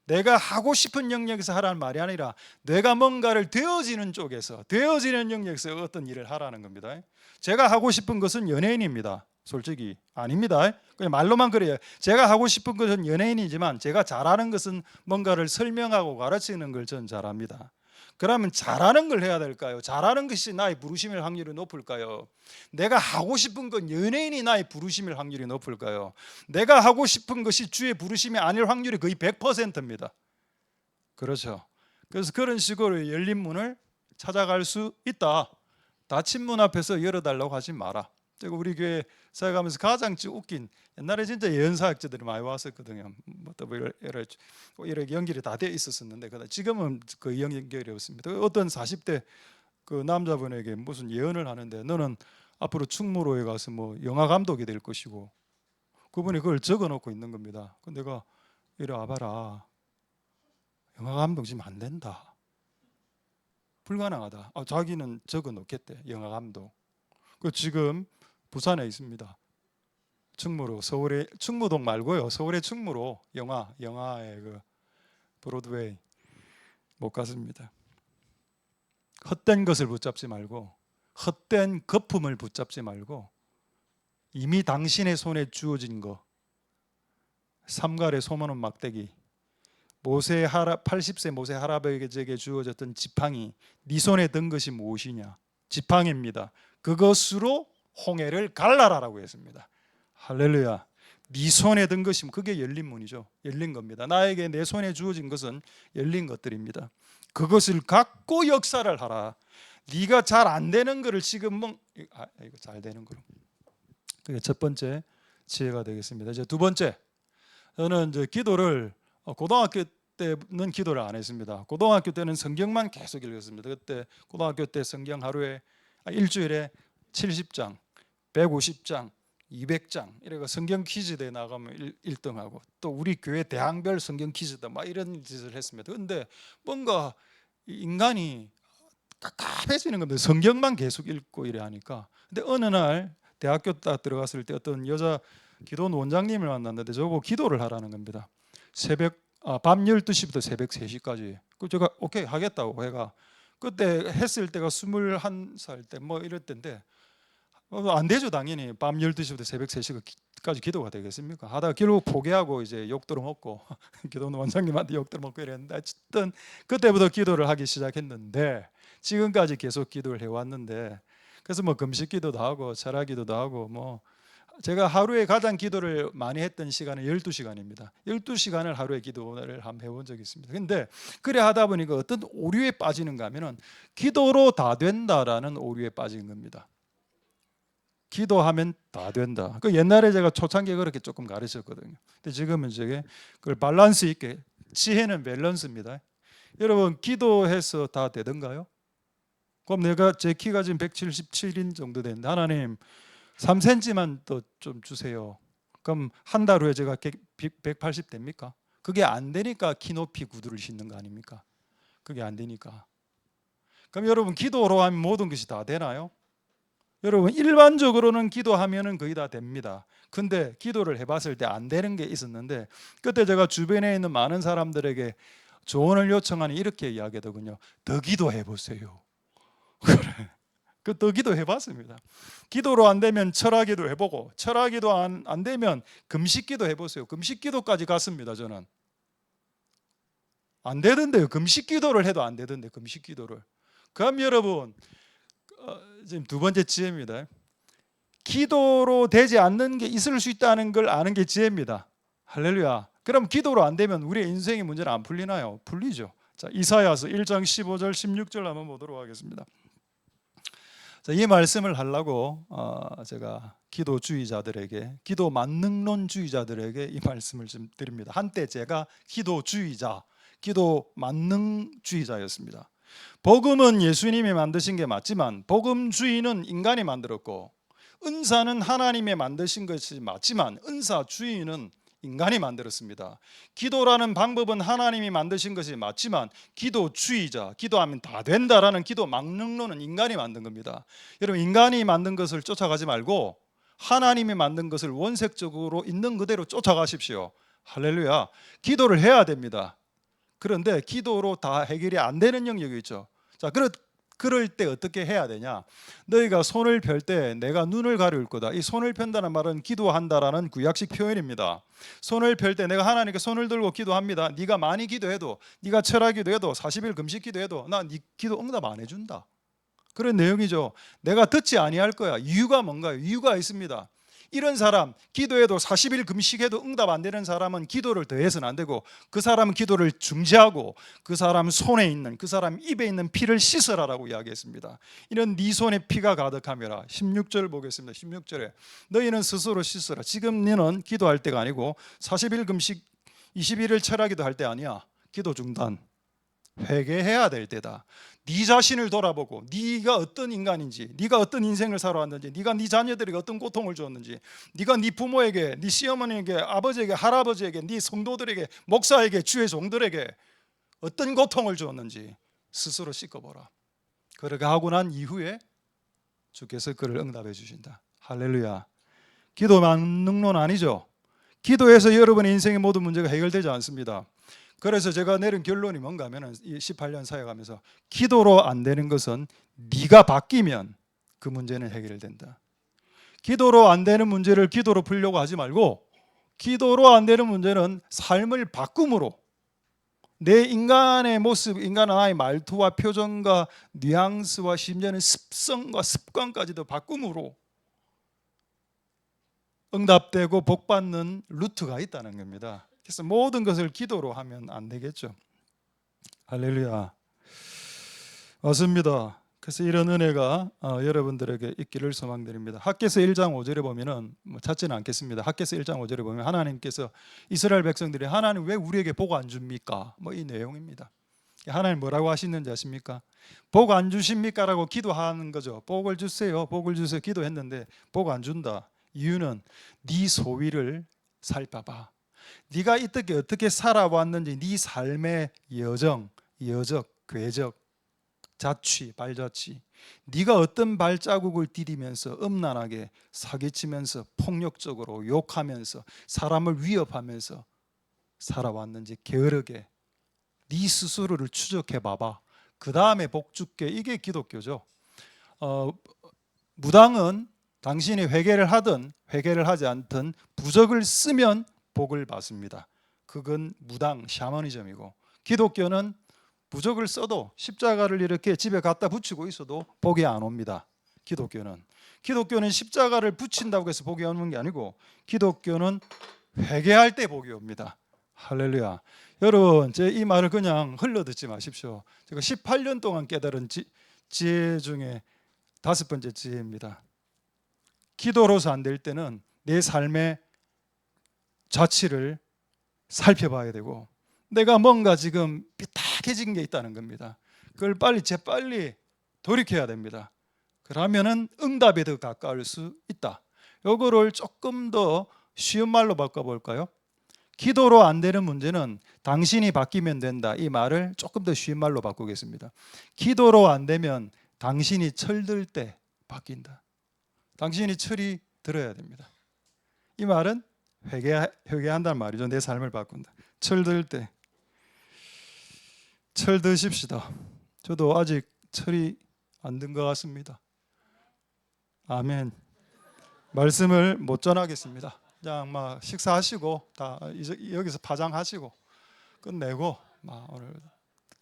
내가 하고 싶은 영역에서 하라는 말이 아니라 내가 뭔가를 되어지는 쪽에서, 되어지는 영역에서 어떤 일을 하라는 겁니다. 제가 하고 싶은 것은 연예인입니다. 솔직히 아닙니다. 그냥 말로만 그래요. 제가 하고 싶은 것은 연예인이지만 제가 잘하는 것은 뭔가를 설명하고 가르치는 걸 전 잘합니다. 그러면 잘하는 걸 해야 될까요? 잘하는 것이 나의 부르심일 확률이 높을까요? 내가 하고 싶은 건 연예인이 나의 부르심일 확률이 높을까요? 내가 하고 싶은 것이 주의 부르심이 아닐 확률이 거의 100%입니다. 그렇죠. 그래서 그런 식으로 열린 문을 찾아갈 수 있다. 닫힌 문 앞에서 열어달라고 하지 마라. 제가 우리 교회 살아가면서 가장 웃긴, 옛날에 진짜 예언사역자들이 많이 왔었거든요. 이렇게 연결이 다 돼 있었는데 지금은 그 연결이 없습니다. 어떤 40대 그 남자분에게 무슨 예언을 하는데, 너는 앞으로 충무로에 가서 뭐 영화 감독이 될 것이고, 그분이 그걸 적어놓고 있는 겁니다. 근데 내가 이리 와봐라, 영화 감독 지금 안 된다, 불가능하다. 자기는 적어놓겠대, 영화 감독. 그 지금 부산에 있습니다. 충무로, 서울의 충무동 말고요, 서울의 충무로 영화의 그 브로드웨이 못 갔습니다. 헛된 것을 붙잡지 말고, 헛된 거품을 붙잡지 말고, 이미 당신의 손에 주어진 거, 삼갈에 소모는 막대기, 80세 모세 할아버지에게 주어졌던 지팡이, 네 손에 든 것이 무엇이냐? 지팡이입니다. 그것으로 홍해를 갈라라라고 했습니다. 할렐루야. 네 손에 든 것이면 그게 열린 문이죠. 열린 겁니다. 나에게 내 손에 주어진 것은 열린 것들입니다. 그것을 갖고 역사를 하라. 네가 잘 안 되는 거를 지금 이거 잘 되는 거로. 그게 첫 번째 지혜가 되겠습니다. 이제 두 번째, 저는 이제 기도를 고등학교 때는 기도를 안 했습니다. 고등학교 때는 성경만 계속 읽었습니다. 그때 고등학교 때 성경 하루에 일주일에 70장, 150장, 200장 이래가 성경 퀴즈대에 나가면 1등하고, 또 우리 교회 대항별 성경 퀴즈다 막 이런 짓을 했습니다. 그런데 뭔가 인간이 답답해지는 겁니다. 성경만 계속 읽고 이래 하니까. 근데 어느 날 대학교 딱 들어갔을 때 어떤 여자 기도원 원장님을 만났는데 저보고 기도를 하라는 겁니다. 밤 12시부터 새벽 3시까지. 그 제가 오케이 하겠다고 해가, 그때 했을 때가 21살 때 뭐 이럴 때인데, 안 되죠 당연히. 밤 12시부터 새벽 3시까지 기도가 되겠습니까? 하다가 결국 포기하고 이제 욕들어 먹고 기도원 원장님한테 욕들어 먹고 이랬는데, 어쨌든 그때부터 기도를 하기 시작했는데 지금까지 계속 기도를 해왔는데, 그래서 뭐 금식 기도도 하고 철학 기도도 하고, 뭐 제가 하루에 가장 기도를 많이 했던 시간은 12시간입니다. 12시간을 하루에 기도를 한번 해본 적이 있습니다. 근데 그래 하다 보니까 어떤 오류에 빠지는가 하면은, 기도로 다 된다라는 오류에 빠진 겁니다. 기도하면 다 된다. 그 옛날에 제가 초창기에 그렇게 조금 가르쳤거든요. 근데 지금은 이제 그걸 밸런스 있게, 지혜는 밸런스입니다. 여러분 기도해서 다 되던가요? 그럼 내가 제 키가 지금 177인 정도 되는데 하나님 3cm만 더 좀 주세요. 그럼 한 달 후에 제가 180 됩니까? 그게 안 되니까 키 높이 구두를 신는 거 아닙니까? 그게 안 되니까. 그럼 여러분 기도로 하면 모든 것이 다 되나요? 여러분 일반적으로는 기도하면은 거의 다 됩니다. 근데 기도를 해봤을 때 안 되는 게 있었는데, 그때 제가 주변에 있는 많은 사람들에게 조언을 요청하니 이렇게 이야기하더군요. 더 기도해 보세요. 그래. 그 더 기도해 봤습니다. 기도로 안 되면 철학기도 해보고, 철학기도 안 되면 금식기도 해보세요. 금식기도까지 갔습니다. 저는 안 되던데요. 금식기도를 해도 안 되던데, 금식기도를. 그럼 여러분, 지금 두 번째 지혜입니다. 기도로 되지 않는 게 있을 수 있다는 걸 아는 게 지혜입니다. 할렐루야. 그럼 기도로 안 되면 우리의 인생의 문제는 안 풀리나요? 풀리죠. 자, 이사야서 1장 15절 16절 한번 보도록 하겠습니다. 자, 이 말씀을 하려고 제가 기도주의자들에게, 기도 만능론주의자들에게 이 말씀을 좀 드립니다. 한때 제가 기도주의자, 기도 만능주의자였습니다. 복음은 예수님이 만드신 게 맞지만 복음주의는 인간이 만들었고, 은사는 하나님이 만드신 것이 맞지만 은사주의는 인간이 만들었습니다. 기도라는 방법은 하나님이 만드신 것이 맞지만 기도주의자, 기도하면 다 된다라는 기도 막능론은 인간이 만든 겁니다. 여러분, 인간이 만든 것을 쫓아가지 말고 하나님이 만든 것을 원색적으로 있는 그대로 쫓아가십시오. 할렐루야. 기도를 해야 됩니다. 그런데 기도로 다 해결이 안 되는 영역이 있죠. 자, 그럴 때 어떻게 해야 되냐? 너희가 손을 펼 때 내가 눈을 가릴 거다. 이 손을 편다는 말은 기도한다라는 구약식 표현입니다. 손을 펼 때 내가 하나님께 손을 들고 기도합니다. 네가 많이 기도해도, 네가 철학기도 해도, 40일 금식 기도해도 나 네 기도 응답 안 해준다. 그런 내용이죠. 내가 듣지 아니할 거야. 이유가 뭔가요? 이유가 있습니다. 이런 사람, 기도해도 40일 금식해도 응답 안 되는 사람은 기도를 더 해서는 안 되고, 그 사람은 기도를 중지하고 그 사람 손에 있는, 그 사람 입에 있는 피를 씻으라라고 이야기했습니다. 이는 네 손에 피가 가득하며라. 16절 보겠습니다. 16절에 너희는 스스로 씻으라. 지금 너는 기도할 때가 아니고 40일 금식 21일 철학기도 할 때 아니야. 기도 중단, 회개해야 될 때다. 네 자신을 돌아보고 네가 어떤 인간인지, 네가 어떤 인생을 살아왔는지, 네가 네 자녀들에게 어떤 고통을 주었는지, 네가 네 부모에게, 네 시어머니에게, 아버지에게, 할아버지에게, 네 성도들에게, 목사에게, 주의 종들에게 어떤 고통을 주었는지 스스로 씻어보라. 그렇게 하고 난 이후에 주께서 그를 응답해 주신다. 할렐루야. 기도만 능론 아니죠. 기도해서 여러분의 인생의 모든 문제가 해결되지 않습니다. 그래서 제가 내린 결론이 뭔가 하면, 18년 사역하면서 기도로 안 되는 것은 네가 바뀌면 그 문제는 해결된다. 기도로 안 되는 문제를 기도로 풀려고 하지 말고, 기도로 안 되는 문제는 삶을 바꿈으로, 내 인간의 모습, 인간의 나의 말투와 표정과 뉘앙스와 심지어는 습성과 습관까지도 바꿈으로 응답되고 복받는 루트가 있다는 겁니다. 그래서 모든 것을 기도로 하면 안 되겠죠. 할렐루야. 맞습니다. 그래서 이런 은혜가 여러분들에게 있기를 소망드립니다. 학개서 1장 5절에 보면은, 찾지는 않겠습니다. 학개서 1장 5절에 보면 하나님께서 이스라엘 백성들이 하나님 왜 우리에게 복 안 줍니까? 이 내용입니다. 하나님 뭐라고 하시는지 아십니까? 복 안 주십니까? 라고 기도하는 거죠. 복을 주세요, 복을 주세요 기도했는데 복 안 준다. 이유는 네 소위를 살펴봐. 네가 이때까지 어떻게 살아왔는지, 네 삶의 여정, 여적, 궤적, 자취, 발자취, 네가 어떤 발자국을 디디면서 음란하게 사기치면서 폭력적으로 욕하면서 사람을 위협하면서 살아왔는지 게으르게 네 스스로를 추적해 봐봐. 그 다음에 복 줄게. 이게 기독교죠. 무당은 당신이 회개를 하든 회개를 하지 않든 부적을 쓰면 복을 받습니다. 그건 무당, 샤머니즘이고, 기독교는 부적을 써도 십자가를 이렇게 집에 갖다 붙이고 있어도 복이 안 옵니다. 기독교는 십자가를 붙인다고 해서 복이 오는 게 아니고, 기독교는 회개할 때 복이 옵니다. 할렐루야. 여러분, 제 이 말을 그냥 흘러듣지 마십시오. 제가 18년 동안 깨달은 지혜 중에 5번째 지혜입니다. 기도로서 안 될 때는 내 삶의 자취를 살펴봐야 되고, 내가 뭔가 지금 삐딱해진 게 있다는 겁니다. 그걸 재빨리 돌이켜야 됩니다. 그러면은 응답에 더 가까울 수 있다. 요거를 조금 더 쉬운 말로 바꿔볼까요? 기도로 안 되는 문제는 당신이 바뀌면 된다. 이 말을 조금 더 쉬운 말로 바꾸겠습니다. 기도로 안 되면 당신이 철들 때 바뀐다. 당신이 철이 들어야 됩니다. 이 말은 회개한다는 말이죠. 내 삶을 바꾼다. 철 들 때 철 드십시다. 저도 아직 철이 안 든 것 같습니다. 아멘. 말씀을 못 전하겠습니다. 그냥 막 식사하시고 다 이제 여기서 파장하시고 끝내고 막 오늘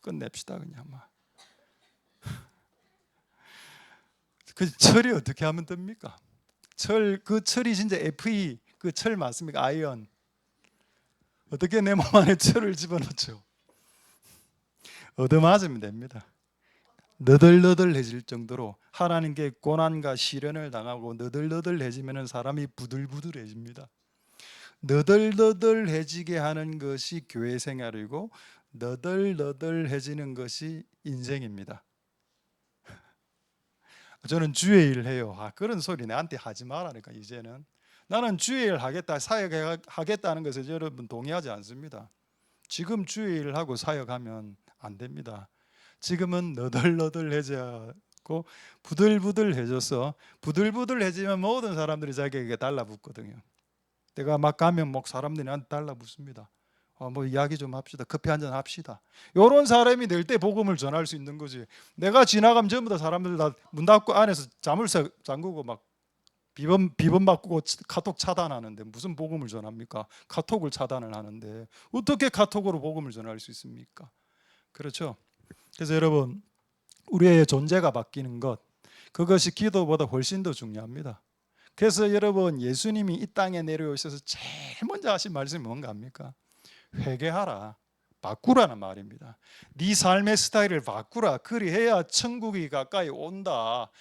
끝냅시다. 그냥 막. 그 철이 어떻게 하면 됩니까? 그 철이 진짜 Fe 그 철 맞습니까? 아이언. 어떻게 내 몸 안에 철을 집어넣죠? 얻어맞으면 됩니다. 너덜너덜해질 정도로 하나님께 고난과 시련을 당하고 너덜너덜해지면 사람이 부들부들해집니다. 너덜너덜해지게 하는 것이 교회 생활이고 너덜너덜해지는 것이 인생입니다. 저는 주의 일 해요. 그런 소리 나한테 하지 말라니까. 이제는 나는 주의 일 하겠다, 사역하겠다는 것에 여러분 동의하지 않습니다. 지금 주의 일을 하고 사역하면 안 됩니다. 지금은 너덜너덜해지고 부들부들해져서 부들부들해지면 모든 사람들이 자기에게 달라붙거든요. 내가 막 가면 막 사람들이 나한테 달라붙습니다. 뭐 이야기 좀 합시다. 커피 한잔 합시다. 이런 사람이 될 때 복음을 전할 수 있는 거지. 내가 지나가면 전부 다 사람들 다 문 닫고 안에서 자물쇠 잠그고 막 비번 바꾸고 카톡 차단하는데 무슨 복음을 전합니까? 카톡을 차단을 하는데 어떻게 카톡으로 복음을 전할 수 있습니까? 그렇죠? 그래서 여러분, 우리의 존재가 바뀌는 것, 그것이 기도보다 훨씬 더 중요합니다. 그래서 여러분, 예수님이 이 땅에 내려오셔서 제일 먼저 하신 말씀이 뭔가 합니까? 회개하라, 바꾸라는 말입니다. 네 삶의 스타일을 바꾸라. 그리해야 천국이 가까이 온다.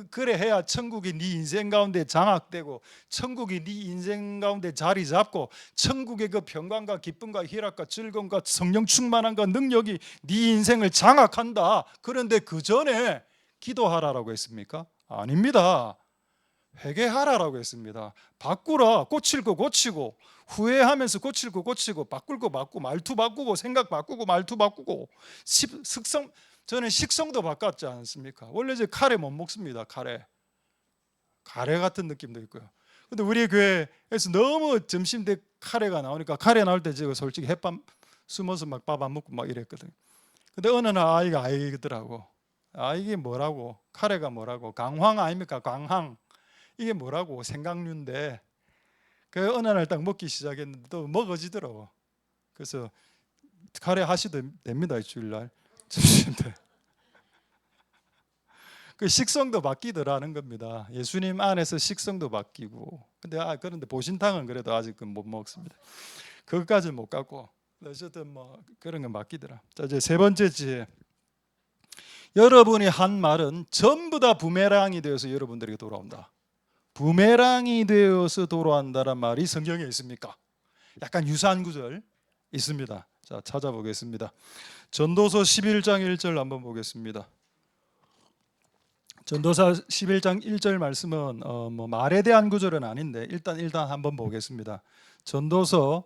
그래야 천국이 네 인생 가운데 장악되고 천국이 네 인생 가운데 자리 잡고 천국의 그 평강과 기쁨과 희락과 즐거움과 성령 충만함과 능력이 네 인생을 장악한다. 그런데 그 전에 기도하라라고 했습니까? 아닙니다. 회개하라라고 했습니다. 바꾸라. 고칠 거 고치고 후회하면서 고칠 거 고치고 바꿀 거 바꾸고 말투 바꾸고 생각 바꾸고 말투 바꾸고 식성, 저는 식성도 바꿨지 않습니까? 원래 이제 카레 못 먹습니다. 카레 같은 느낌도 있고요. 근데 우리 교회에서 너무 점심 때 카레가 나오니까 카레 나올 때 제가 솔직히 햇밤 숨어서 막 밥 안 먹고 막 이랬거든요. 근데 어느 날 아이가 알더라고. 이게 뭐라고? 카레가 뭐라고? 강황 아닙니까? 강황. 이게 뭐라고? 생강류인데 그 어느 날 딱 먹기 시작했는데 또 먹어지더라고. 그래서 카레 하셔도 됩니다. 주일날 그 식성도 바뀌더라는 겁니다. 예수님 안에서 식성도 바뀌고. 근데 그런데 보신탕은 그래도 아직은 못 먹습니다. 그것까지 못 갖고 어쨌든 뭐 그런 건 바뀌더라. 자, 이제 세 번째 지혜. 여러분이 한 말은 전부 다 부메랑이 되어서 여러분들에게 돌아온다. 부메랑이 되어서 돌아온다란 말이 성경에 있습니까? 약간 유사한 구절 있습니다. 자, 찾아보겠습니다. 전도서 11장 1절 한번 보겠습니다. 전도서 11장 1절 말씀은 뭐 말에 대한 구절은 아닌데 일단 한번 보겠습니다. 전도서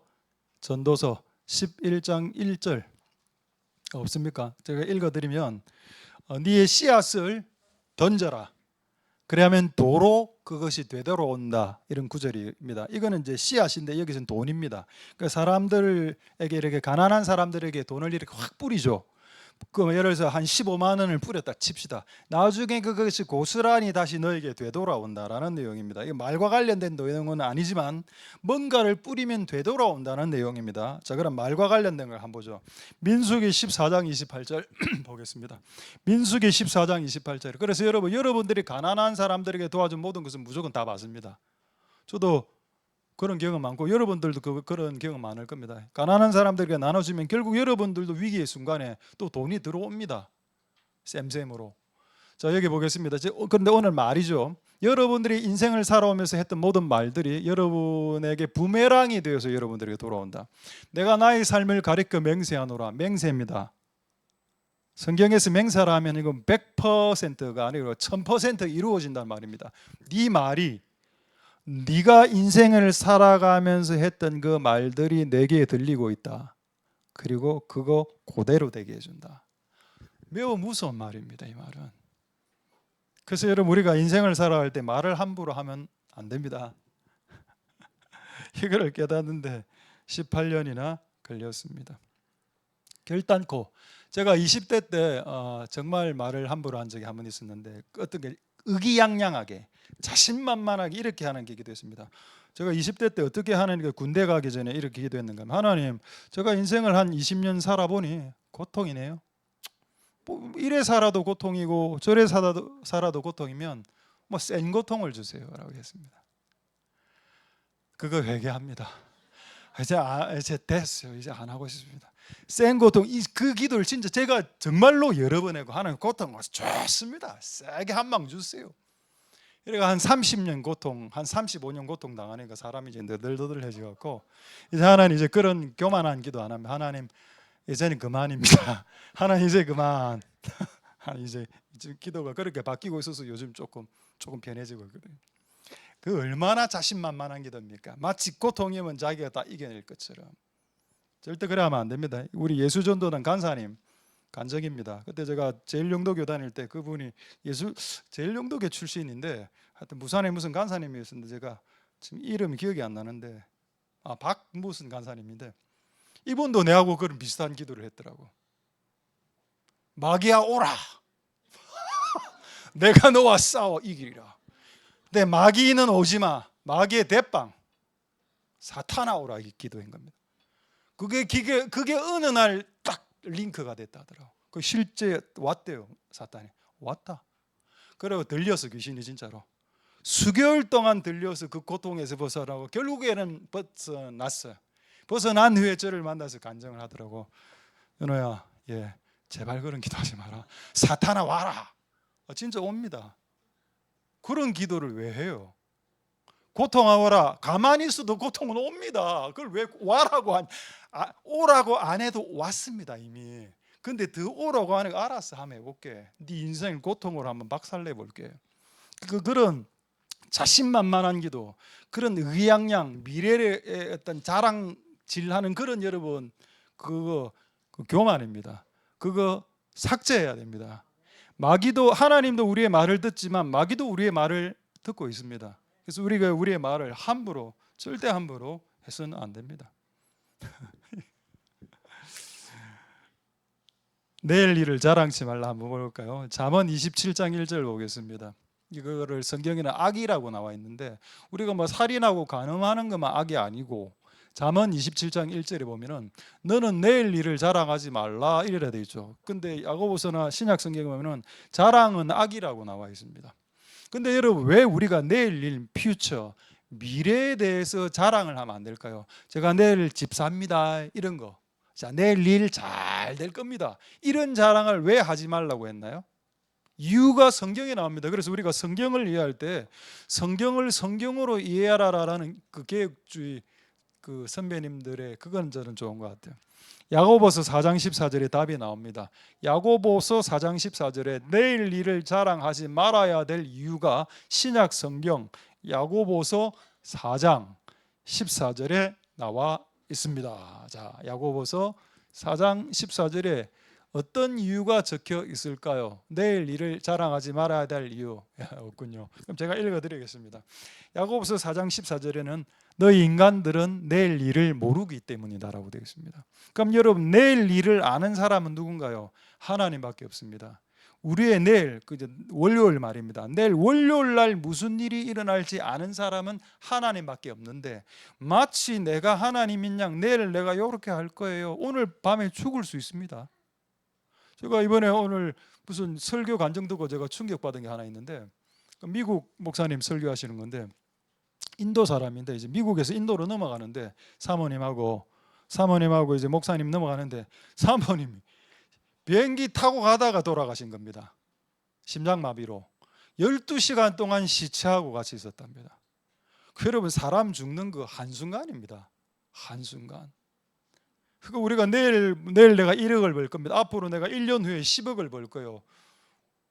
11장 1절 없습니까? 제가 읽어드리면 네의 씨앗을 던져라. 그래야면 도로 그것이 되돌아온다. 이런 구절입니다. 이거는 이제 씨앗인데 여기서는 돈입니다. 그러니까 사람들에게 이렇게 가난한 사람들에게 돈을 이렇게 확 뿌리죠. 그 예를 들어서 한 15만 원을 뿌렸다 칩시다. 나중에 그것이 고스란히 다시 너에게 되돌아온다라는 내용입니다. 이게 말과 관련된 내용은 아니지만 뭔가를 뿌리면 되돌아온다는 내용입니다. 자, 그럼 말과 관련된 걸 한번 보죠. 민수기 14장 28절 보겠습니다. 민수기 14장 28절. 그래서 여러분들이 가난한 사람들에게 도와준 모든 것은 무조건 다 받습니다. 저도 그런 경험 많고 여러분들도 그런 경험 많을 겁니다. 가난한 사람들에게 나눠주면 결국 여러분들도 위기의 순간에 또 돈이 들어옵니다. 쌤쌤으로. 자, 여기 보겠습니다. 그런데 오늘 말이죠. 여러분들이 인생을 살아오면서 했던 모든 말들이 여러분에게 부메랑이 되어서 여러분들에게 돌아온다. 내가 나의 삶을 가리켜 맹세하노라. 맹세입니다. 성경에서 맹세라 하면 이건 100%가 아니고 1000% 이루어진다는 말입니다. 네 말이 네가 인생을 살아가면서 했던 그 말들이 내게 들리고 있다. 그리고 그거 그대로 되게 해준다. 매우 무서운 말입니다. 이 말은. 그래서 여러분 우리가 인생을 살아갈 때 말을 함부로 하면 안 됩니다. 이걸 깨닫는데 18년이나 걸렸습니다. 결단코 제가 20대 때 정말 말을 함부로 한 적이 한 번 있었는데 어떻게 의기양양하게 자신만만하게 이렇게 하는 게 기도했습니다. 제가 20대 때 어떻게 하나님께 군대 가기 전에 이렇게 기도했는가 하면, 하나님, 제가 인생을 한 20년 살아보니 고통이네요. 뭐 이래 살아도 고통이고 저래 살아도 고통이면 뭐 센 고통을 주세요라고 했습니다. 그거 회개합니다. 이제 됐어요. 이제 안 하고 싶습니다. 센 고통, 그 기도를 진짜 제가 정말로 여러 번 하고, 하나님 고통 좋습니다. 세게 한 방 주세요. 그러니까 한 30년 고통, 한 35년 고통 당하니까 사람이 이제 너덜너덜해져갖고, 이제 하나님 이제 그런 교만한 기도 안 하면, 하나님 이제는 그만입니다. 하나님 이제 그만. 이제 기도가 그렇게 바뀌고 있어서 요즘 조금 편해지고 있거든요. 그 얼마나 자신만만한 기도입니까? 마치 고통이면 자기가 다 이겨낼 것처럼. 절대 그래 하면 안 됩니다. 우리 예수전도단 간사님 간증입니다. 그때 제가 제일영도교 다닐 때 그분이 제일영도교 출신인데 하여튼 부산에 무슨 간사님이었는데 제가 지금 이름이 기억이 안 나는데 박 무슨 간사님인데 이분도 내하고 그런 비슷한 기도를 했더라고. 마귀야 오라. 내가 너와 싸워 이기리라. 근데 마귀는 오지마. 마귀의 대빵 사탄아 오라 이 기도인 겁니다. 그게 어느 날 딱 링크가 됐다 하더라고. 그 실제 왔대요. 사탄이 왔다. 그리고 들려서 귀신이 진짜로 수개월 동안 들려서 그 고통에서 벗어나고 결국에는 벗어났어요. 벗어난 후에 저를 만나서 간증을 하더라고. 연호야, 제발 그런 기도하지 마라. 사탄아 와라. 진짜 옵니다. 그런 기도를 왜 해요? 고통하거라. 가만히 있어도 고통은 옵니다. 그걸 왜 오라고 안 해도 왔습니다 이미. 근데 더 오라고 하는 거 알았어. 한번 해볼게. 네 인생을 고통으로 한번 박살내볼게. 그런 자신만만한 기도, 그런 의양양 미래의 어떤 자랑질하는 그런 여러분 그거 교만입니다. 그거 삭제해야 됩니다. 마귀도 하나님도 우리의 말을 듣지만 마귀도 우리의 말을 듣고 있습니다. 그래서 우리가 우리의 말을 절대 함부로 해서는 안 됩니다. 내일 일을 자랑치 말라 한번 볼까요? 잠언 27장 1절 보겠습니다. 이거를 성경에는 악이라고 나와 있는데 우리가 뭐 살인하고 간음하는 것만 악이 아니고 잠언 27장 1절에 보면은 너는 내일 일을 자랑하지 말라 이래라 돼 있죠. 근데 야고보서나 신약 성경에 보면은 자랑은 악이라고 나와 있습니다. 근데 여러분 왜 우리가 내일 일 퓨처 미래에 대해서 자랑을 하면 안 될까요? 제가 내일 집 삽니다 이런 거. 자, 내일 일 잘 될 겁니다. 이런 자랑을 왜 하지 말라고 했나요? 이유가 성경에 나옵니다. 그래서 우리가 성경을 이해할 때 성경을 성경으로 이해하라라는 그 개혁주의 그 선배님들의 그건 저는 좋은 것 같아요. 야고보서 4장 14절에 답이 나옵니다. 야고보서 4장 14절에 내일 일을 자랑하지 말아야 될 이유가 신약 성경 야고보서 4장 14절에 나와 있습니다. 자, 야고보서 4장 14절에 어떤 이유가 적혀 있을까요? 내일 일을 자랑하지 말아야 될 이유 없군요. 그럼 제가 읽어드리겠습니다. 야고보서 4장 14절에는 너희 인간들은 내일 일을 모르기 때문이다라고 되어 있습니다. 그럼 여러분 내일 일을 아는 사람은 누군가요? 하나님밖에 없습니다. 우리의 내일, 월요일 말입니다. 내일 월요일 날 무슨 일이 일어날지 아는 사람은 하나님밖에 없는데 마치 내가 하나님인 양 내일 내가 이렇게 할 거예요. 오늘 밤에 죽을 수 있습니다. 제가 이번에 오늘 무슨 설교 간증 듣고 제가 충격받은 게 하나 있는데 미국 목사님 설교하시는 건데 인도 사람인데 이제 미국에서 인도로 넘어가는데 사모님하고 이제 목사님 넘어가는데 사모님이 비행기 타고 가다가 돌아가신 겁니다. 심장마비로 12시간 동안 시체하고 같이 있었답니다. 여러분 사람 죽는 거 한순간입니다. 한순간. 그러니까 우리가 내일 내가 1억을 벌 겁니다. 앞으로 내가 1년 후에 10억을 벌 거예요.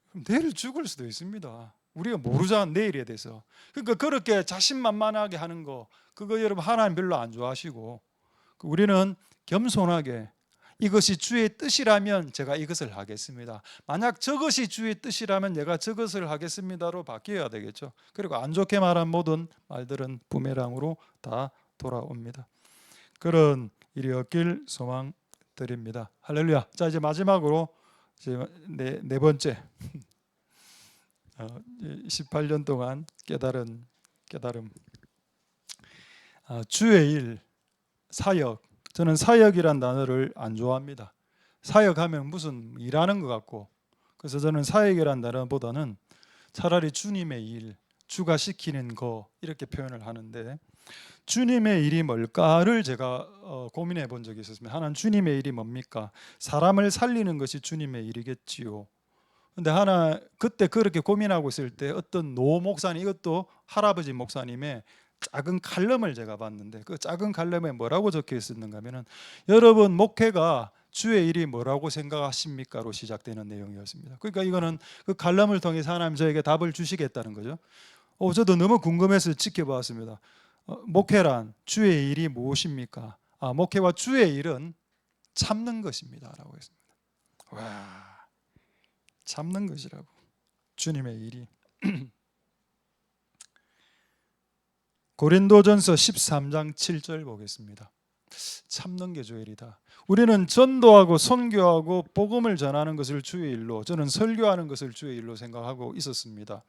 그럼 내일 죽을 수도 있습니다. 우리가 모르잖아 내일에 대해서. 그러니까 그렇게 자신만만하게 하는 거 그거 여러분 하나님 별로 안 좋아하시고 우리는 겸손하게 이것이 주의 뜻이라면 제가 이것을 하겠습니다. 만약 저것이 주의 뜻이라면 내가 저것을 하겠습니다로 바뀌어야 되겠죠. 그리고 안 좋게 말한 모든 말들은 부메랑으로 다 돌아옵니다. 그런 일이 없길 소망드립니다. 할렐루야. 자, 이제 마지막으로 이제 네 번째 18년 동안 깨달음. 주의 일, 사역. 저는 사역이란 단어를 안 좋아합니다. 사역하면 무슨 일하는 것 같고, 그래서 저는 사역이란 단어보다는 차라리 주님의 일, 주가 시키는 거 이렇게 표현을 하는데, 주님의 일이 뭘까를 제가 고민해 본 적이 있었습니다. 하나는 주님의 일이 뭡니까? 사람을 살리는 것이 주님의 일이겠지요. 근데 그때 그렇게 고민하고 있을 때 어떤 노 목사님, 이것도 할아버지 목사님의 작은 칼럼을 제가 봤는데, 그 작은 칼럼에 뭐라고 적혀 있었는가 하면은, 여러분 목회가 주의 일이 뭐라고 생각하십니까로 시작되는 내용이었습니다. 그러니까 이거는 그 칼럼을 통해서 하나님 저에게 답을 주시겠다는 거죠. 저도 너무 궁금해서 지켜보았습니다. 목회란 주의 일이 무엇입니까? 목회와 주의 일은 참는 것입니다 라고 했습니다. 와, 참는 것이라고. 주님의 일이. 고린도전서 13장 7절 보겠습니다. 참는 게 주의 일이다. 우리는 전도하고 선교하고 복음을 전하는 것을 주의 일로, 저는 설교하는 것을 주의 일로 생각하고 있었습니다.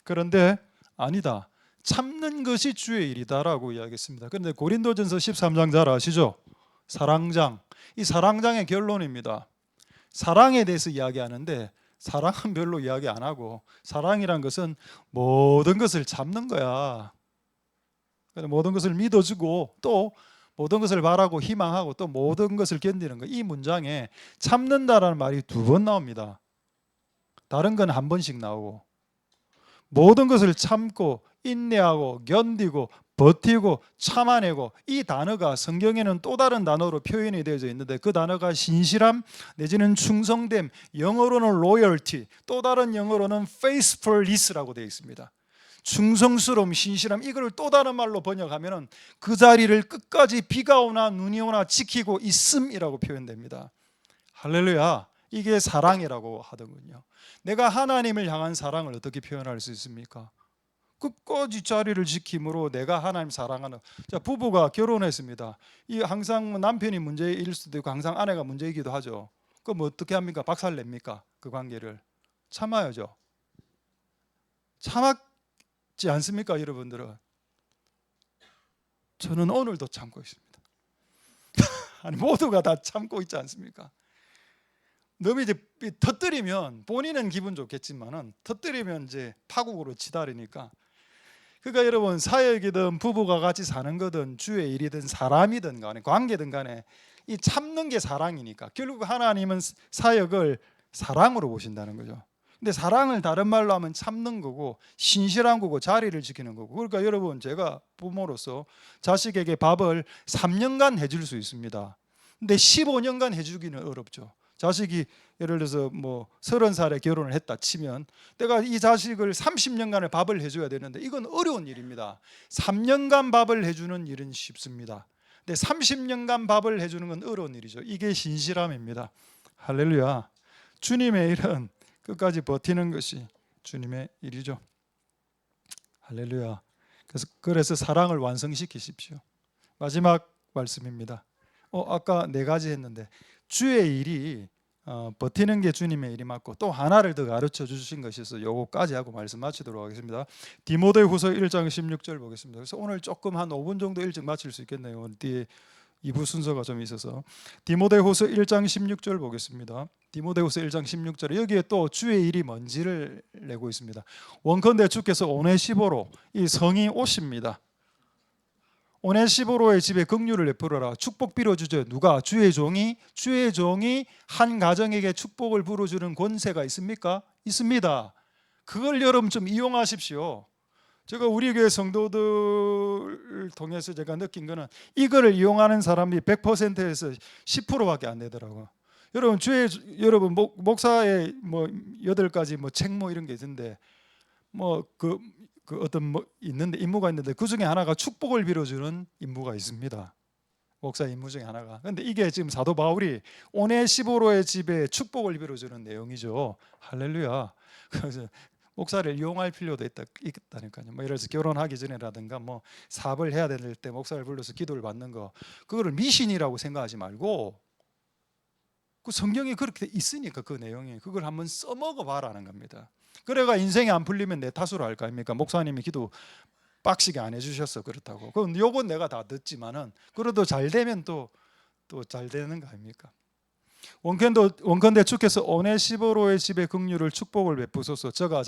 그런데 아니다. 참는 것이 주의 일이다라고 이야기했습니다. 그런데 고린도전서 13장 잘 아시죠? 사랑장. 이 사랑장의 결론입니다. 사랑에 대해서 이야기하는데 사랑은 별로 이야기 안 하고, 사랑이란 것은 모든 것을 참는 거야. 모든 것을 믿어주고 또 모든 것을 바라고 희망하고 또 모든 것을 견디는 거. 이 문장에 참는다라는 말이 2번 나옵니다. 다른 건 1번씩 나오고, 모든 것을 참고 인내하고 견디고 버티고 참아내고, 이 단어가 성경에는 또 다른 단어로 표현이 되어져 있는데 그 단어가 신실함 내지는 충성됨, 영어로는 loyalty, 또 다른 영어로는 faithfulness라고 되어 있습니다. 충성스러움, 신실함, 이걸 또 다른 말로 번역하면 그 자리를 끝까지 비가 오나 눈이 오나 지키고 있음이라고 표현됩니다. 할렐루야. 이게 사랑이라고 하더군요. 내가 하나님을 향한 사랑을 어떻게 표현할 수 있습니까? 끝까지 자리를 지킴으로 내가 하나님 사랑하는. 자, 부부가 결혼했습니다. 이 항상 남편이 문제일 수도 있고 항상 아내가 문제이기도 하죠. 그럼 어떻게 합니까? 박살 냅니까? 그 관계를 참아야죠. 참았지 않습니까, 여러분들은? 저는 오늘도 참고 있습니다. 아니, 모두가 다 참고 있지 않습니까? 너무 이제 터뜨리면 본인은 기분 좋겠지만은 터뜨리면 이제 파국으로 치달으니까. 그러니까 여러분, 사역이든 부부가 같이 사는 거든 주의 일이든 사람이든 간에 관계든 간에 이 참는 게 사랑이니까 결국 하나님은 사역을 사랑으로 보신다는 거죠. 근데 사랑을 다른 말로 하면 참는 거고 신실한 거고 자리를 지키는 거고. 그러니까 여러분, 제가 부모로서 자식에게 밥을 3년간 해줄 수 있습니다. 근데 15년간 해주기는 어렵죠. 자식이 예를 들어서 뭐 30살에 결혼을 했다 치면 내가 이 자식을 30년간의 밥을 해줘야 되는데 이건 어려운 일입니다. 3년간 밥을 해주는 일은 쉽습니다. 근데 30년간 밥을 해주는 건 어려운 일이죠. 이게 신실함입니다. 할렐루야. 주님의 일은 끝까지 버티는 것이 주님의 일이죠. 할렐루야. 그래서 사랑을 완성시키십시오. 마지막 말씀입니다. 아까 4가지 했는데 주의 일이 버티는 게 주님의 일이 맞고, 또 하나를 더 가르쳐 주신 것이 있어서 요거까지 하고 말씀 마치도록 하겠습니다. 디모데후서 1장 16절 보겠습니다. 그래서 오늘 조금 한 5분 정도 일찍 마칠 수 있겠네요. 뒤에 2부 순서가 좀 있어서. 디모데후서 1장 16절 보겠습니다. 디모데후서 1장 16절에 여기에 또 주의 일이 뭔지를 내고 있습니다. 원컨대 주께서 오네시보로, 이 성이 오십니다. 오네시보로의 집에 긍휼을 베풀어라. 축복 빌어주죠. 누가? 주의 종이 한 가정에게 축복을 불어주는 권세가 있습니까? 있습니다. 그걸 여러분 좀 이용하십시오. 제가 우리 교회 성도들을 통해서 제가 느낀 거는 이거를 이용하는 사람이 100%에서 10%밖에 안 되더라고요. 여러분, 여러분 목사의 뭐 8가지 뭐 책 뭐 이런 게 있는데 그 어떤 있는데 임무가 있는데 그 중에 하나가 축복을 빌어주는 임무가 있습니다. 목사 임무 중에 하나가. 근데 이게 지금 사도 바울이 오네시보로의 집에 축복을 빌어주는 내용이죠. 할렐루야. 그래서 목사를 이용할 필요도 있다니까요. 뭐 예를 들어서 결혼하기 전에라든가 뭐 사업을 해야 될 때 목사를 불러서 기도를 받는 거, 그거를 미신이라고 생각하지 말고 그 성경에 그렇게 있으니까 그 내용이 그걸 한번 써먹어 봐라는 겁니다. 그래가 인생이 안 풀리면 내 탓으로 할 거 아닙니까? 목사님이 기도 빡시게 안 해주셔서 그렇다고. 그럼 요건 내가 다 듣지만은 그래도 잘 되면 또 잘 되는 거 아닙니까? 원컨대 주께서 오네시보로의 집에 긍휼을 축복을 베푸소서. 저가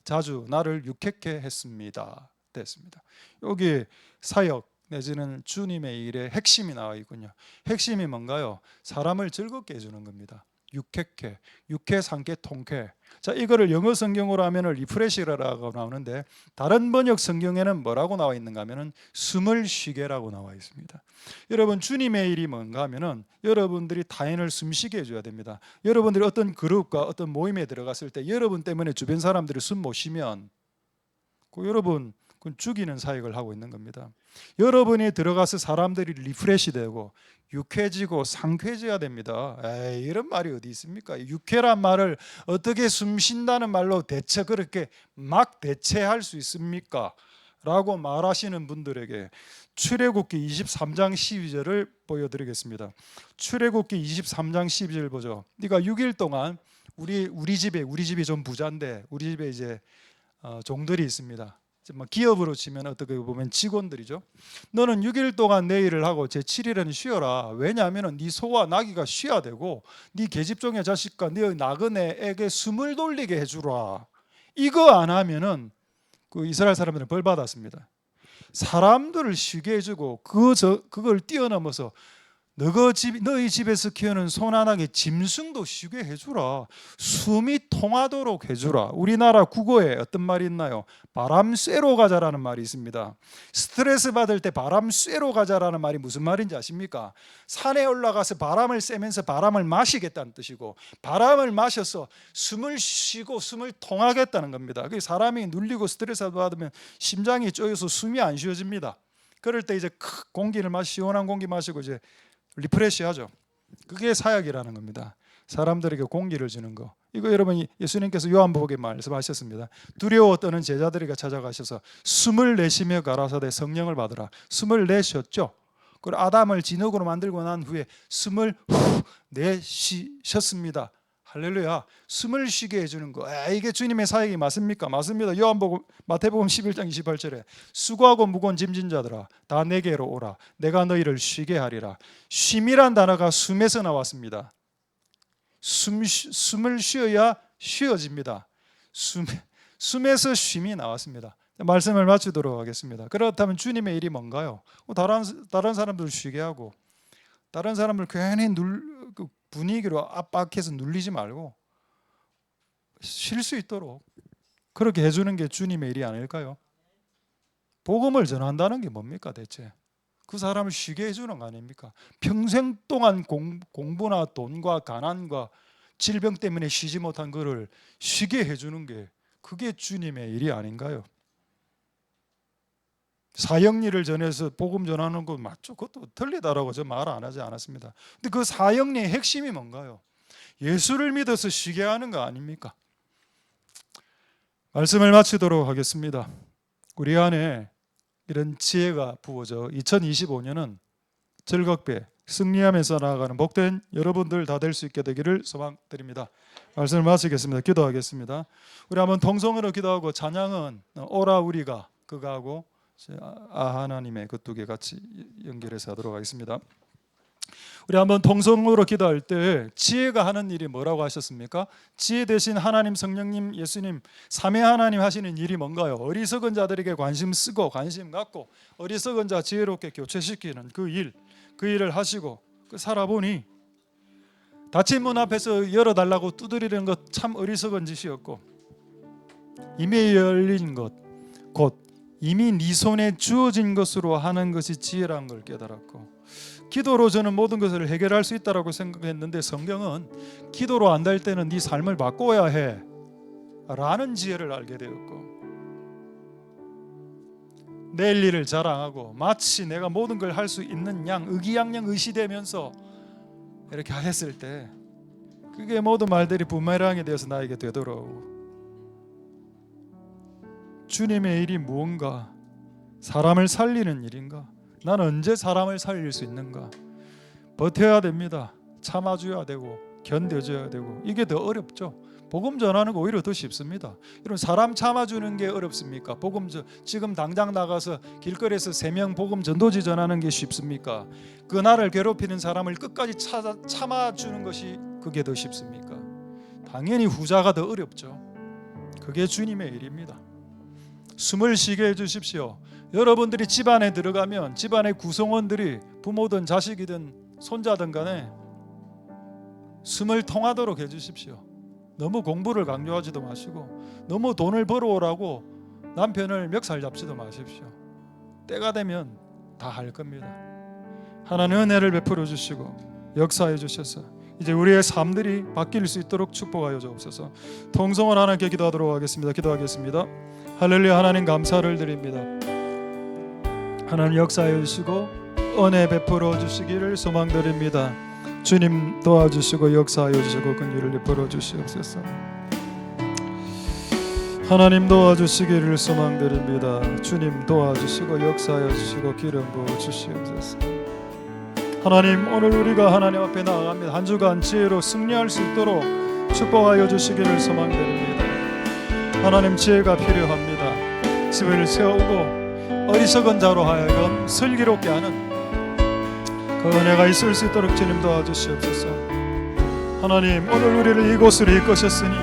자주 나를 유쾌케 했습니다. 됐습니다. 여기 사역 내지는 주님의 일의 핵심이 나와 있군요. 핵심이 뭔가요? 사람을 즐겁게 해주는 겁니다. 유쾌케, 유쾌, 상쾌, 통쾌. 자, 이거를 영어 성경으로 하면은 리프레시라고 나오는데 다른 번역 성경에는 뭐라고 나와 있는가 하면은 숨을 쉬게라고 나와 있습니다. 여러분, 주님의 일이 뭔가 하면은 여러분들이 타인을 숨쉬게 해줘야 됩니다. 여러분들이 어떤 그룹과 어떤 모임에 들어갔을 때 여러분 때문에 주변 사람들이 숨 못 쉬면 여러분 그건 죽이는 사역을 하고 있는 겁니다. 여러분이 들어가서 사람들이 리프레시 되고 유쾌해지고 상쾌해져야 됩니다. 에이, 이런 말이 어디 있습니까? 유쾌란 말을 어떻게 숨쉰다는 말로 그렇게 막 대체할 수 있습니까? 라고 말하시는 분들에게 출애굽기 23장 12절을 보여드리겠습니다. 출애굽기 23장 12절 보죠. 네가 6일 동안 우리 집이 좀 부자인데 우리 집에 이제 종들이 있습니다. 기업으로 치면 어떻게 보면 직원들이죠. 너는 6일 동안 내 일을 하고 제 7일은 쉬어라. 왜냐하면 네 소와 나귀가 쉬어야 되고 네 계집종의 자식과 네 나그네에게 숨을 돌리게 해주라. 이거 안 하면은 그 이스라엘 사람들은 벌 받았습니다. 사람들을 쉬게 해주고 그걸 뛰어넘어서 너희 집에서 키우는 소나 나귀 짐승도 쉬게 해주라. 숨이 통하도록 해주라. 우리나라 국어에 어떤 말이 있나요? 바람 쐬러 가자라는 말이 있습니다. 스트레스 받을 때 바람 쐬러 가자라는 말이 무슨 말인지 아십니까? 산에 올라가서 바람을 쐬면서 바람을 마시겠다는 뜻이고 바람을 마셔서 숨을 쉬고 숨을 통하겠다는 겁니다. 사람이 눌리고 스트레스 받으면 심장이 쪼여서 숨이 안 쉬어집니다. 그럴 때 이제 시원한 공기 마시고 이제 리프레시 하죠. 그게 사역이라는 겁니다. 사람들에게 공기를 주는 거. 이거 여러분 예수님께서 요한복음에 말씀하셨습니다. 두려워 떠는 제자들에게 찾아가셔서 숨을 내쉬며 가라사대 성령을 받으라. 숨을 내셨죠. 그리고 아담을 진흙으로 만들고 난 후에 숨을 후 내쉬셨습니다. 할렐루야. 숨을 쉬게 해주는 거. 이게 주님의 사역이 맞습니까? 맞습니다. 마태복음 11장 28절에 수고하고 무거운 짐진 자들아 다 내게로 오라. 내가 너희를 쉬게 하리라. 쉼이란 단어가 숨에서 나왔습니다. 숨을 쉬어야 쉬어집니다. 숨에서 쉼이 나왔습니다. 말씀을 마치도록 하겠습니다. 그렇다면 주님의 일이 뭔가요? 다른 사람들을 쉬게 하고 다른 사람을 괜히 분위기로 압박해서 눌리지 말고 쉴 수 있도록 그렇게 해주는 게 주님의 일이 아닐까요? 복음을 전한다는 게 뭡니까 대체? 그 사람을 쉬게 해주는 거 아닙니까? 평생 동안 공부나 돈과 가난과 질병 때문에 쉬지 못한 그를 쉬게 해주는 게 그게 주님의 일이 아닌가요? 사형리를 전해서 복음 전하는 거 맞죠? 그것도 틀리다라고 저 말 안 하지 않았습니다. 근데 그 사형리의 핵심이 뭔가요? 예수를 믿어서 쉬게 하는 거 아닙니까? 말씀을 마치도록 하겠습니다. 우리 안에 이런 지혜가 부어져 2025년은 즐겁게 승리하면서 나아가는 복된 여러분들 다 될 수 있게 되기를 소망드립니다. 말씀을 마치겠습니다. 기도하겠습니다. 우리 한번 통성으로 기도하고 찬양은 오라 우리가 그거하고 하나님의 그 두 개 같이 연결해서 하도록 하겠습니다. 우리 한번 통성으로 기도할 때 지혜가 하는 일이 뭐라고 하셨습니까? 지혜 대신 하나님, 성령님, 예수님 삼위 하나님 하시는 일이 뭔가요? 어리석은 자들에게 관심 쓰고 관심 갖고 어리석은 자 지혜롭게 교체시키는 그 일을 하시고 살아보니 닫힌 문 앞에서 열어달라고 두드리는 것 참 어리석은 짓이었고 이미 열린 것 곧 이미 네 손에 주어진 것으로 하는 것이 지혜라는 걸 깨달았고 기도로 저는 모든 것을 해결할 수 있다고 생각했는데 성경은 기도로 안 될 때는 네 삶을 바꿔야 해 라는 지혜를 알게 되었고 낼 일을 자랑하고 마치 내가 모든 걸 할 수 있는 양 의기양양 의시되면서 이렇게 했을 때 그게 모든 말들이 부메랑이 되어서 나에게 되돌아오고, 주님의 일이 무언가? 사람을 살리는 일인가? 난 언제 사람을 살릴 수 있는가? 버텨야 됩니다. 참아줘야 되고 견뎌줘야 되고. 이게 더 어렵죠. 복음 전하는 거 오히려 더 쉽습니다. 여러분, 사람 참아주는 게 어렵습니까? 지금 당장 나가서 길거리에서 3명 복음 전도지 전하는 게 쉽습니까? 그 나를 괴롭히는 사람을 끝까지 참아주는 것이 그게 더 쉽습니까? 당연히 후자가 더 어렵죠. 그게 주님의 일입니다. 숨을 쉬게 해주십시오. 여러분들이 집안에 들어가면 집안의 구성원들이 부모든 자식이든 손자든 간에 숨을 통하도록 해주십시오. 너무 공부를 강조하지도 마시고 너무 돈을 벌어오라고 남편을 멱살 잡지도 마십시오. 때가 되면 다 할 겁니다. 하나님 은혜를 베풀어 주시고 역사해 주셔서 이제 우리의 삶들이 바뀔 수 있도록 축복하여 주옵소서. 통성을 하나님께 기도하도록 하겠습니다. 기도하겠습니다. 할렐루야. 하나님 감사를 드립니다. 하나님 역사해 주시고 은혜 베풀어 주시기를 소망드립니다. 주님 도와주시고 역사하여 주시고 긍휼을 베풀어 주시옵소서. 하나님 도와주시기를 소망드립니다. 주님 도와주시고 역사하여 주시고 기름 부어 주시옵소서. 하나님, 오늘 우리가 하나님 앞에 나아갑니다. 한 주간 지혜로 승리할 수 있도록 축복하여 주시기를 소망드립니다. 하나님, 지혜가 필요합니다. 집을 세우고 어리석은 자로 하여금 슬기롭게 하는 그 은혜가 있을 수 있도록 주님 도와주시옵소서. 하나님, 오늘 우리를 이곳으로 이끄셨으니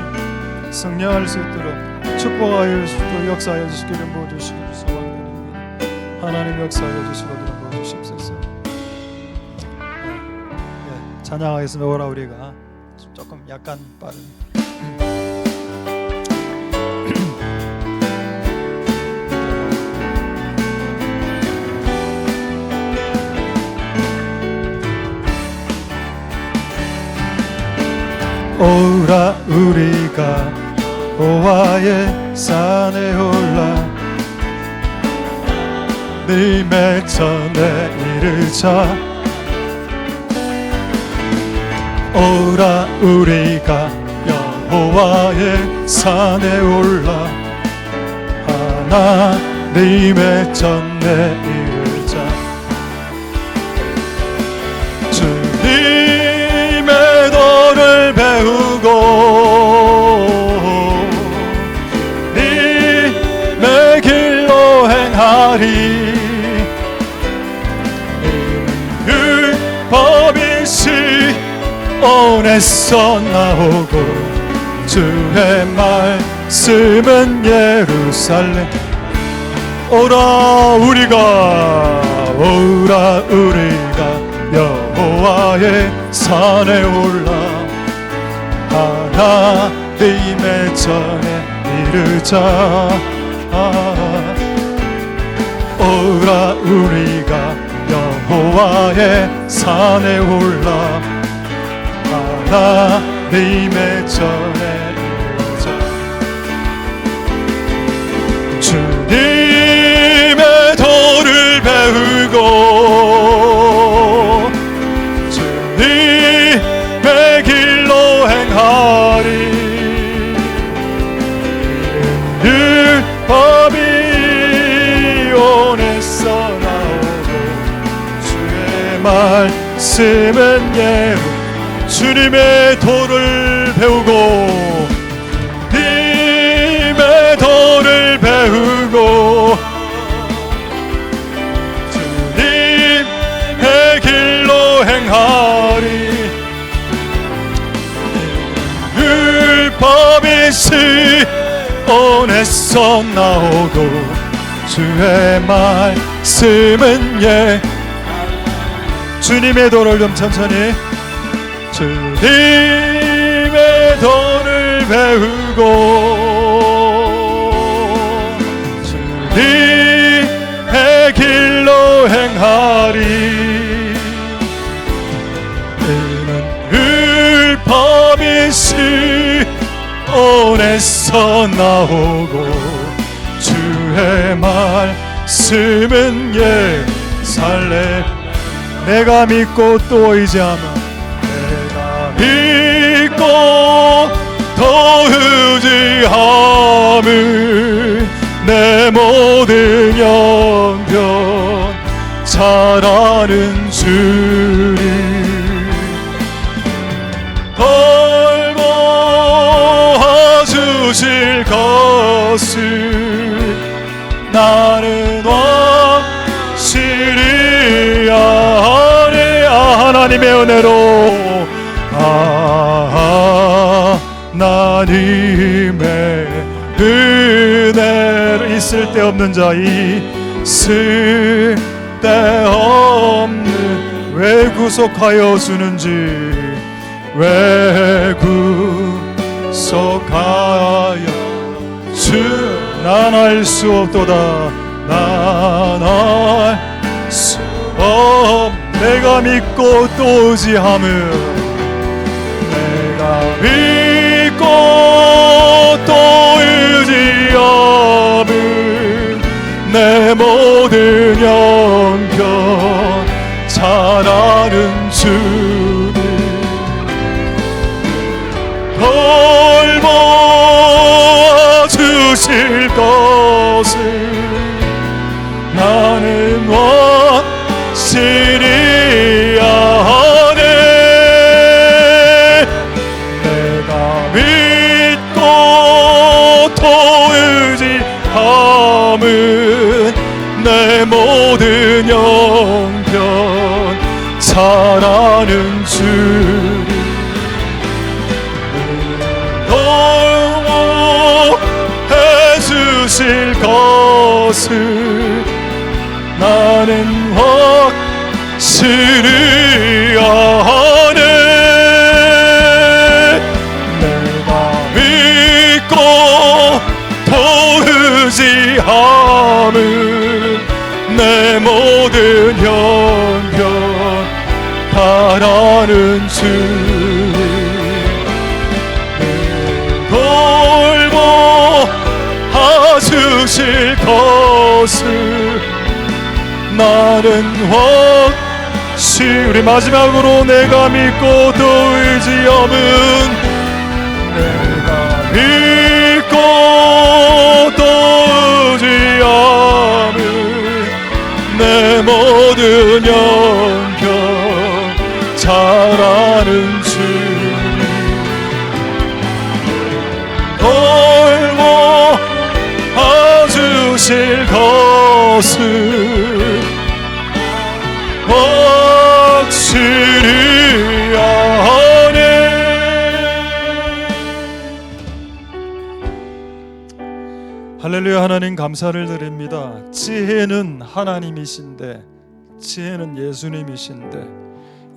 승리할 수 있도록 축복하여 주시고 역사하여 주시기를 부어주시기를 소망드립니다. 하나님 역사하여 주시고 기름 부어주시옵소서. 찬양하겠습니다. 오라 우리가 조금 약간 빠른 오라 우리가 여호와의 산에 올라 네 매천에 이르자. 오라 우리가 여호와의 산에 올라 하나님의 전에 이르자. 주님의 도를 배우고 님의 길로 행하리. 율법이시 온에서 나오고 주의 말씀은 예루살렘. 오라 우리가 여호와의 산에 올라 하나님의 전에 이르자. 오라 우리가 여호와의 산에 올라 하나님의 전에 이르자. 주님의 도를 배우고 주님의 길로 행하리. 율법이 온에서 나오고 주의 말씀은 예루. 주님의 도를 배우고 님의 도를 배우고 주님의 길로 행하리. 율법이시 온에서 나오고 주의 말씀은 주님의 도를 좀 천천히. 주님의 도를 배우고 주님의 길로 행하리. 이는 율법이시 온에서 나오고 주의 말씀은 주님의 도를 좀 천천히. 주님의 말씀은 살래. 내가 믿고 또 의지하면, 내가 믿고 또 의지함은 내 모든 영변 잘 아는 주를 돌보아주실 것을 나는 확실히 아네. 하나님의 은혜로, 하나님의 은혜로 있을 데 없는 자, 있을 데 없는 왜 구속하여 주는지, 왜 구속하여 난 알 수 없도다. 난 알 수 없. 내가 믿고 또 의지함은, 내가 믿고 또 의지함은 내 모든 영변 잘 아는 주를 돌보아주실 것을 나는 확실히 아네. 내가 믿고 또 의지함은 내 모든 영변 잘 아는 주를 돌보아주실 것을 나는 확실히 아네. 내가 믿고 또 의지함은 내 모든 영변 바라는 주를 돌보아주실 것을 나는 확실히. 우리 마지막으로 내가 믿고 또 의지함은, 내가 믿고 또 의지함은 내 모든 영변 잘 아는 주를 돌보아주실 것을 확실히 아네. 할렐루야. 하나님 감사를 드립니다. 지혜는 하나님이신데, 지혜는 예수님이신데,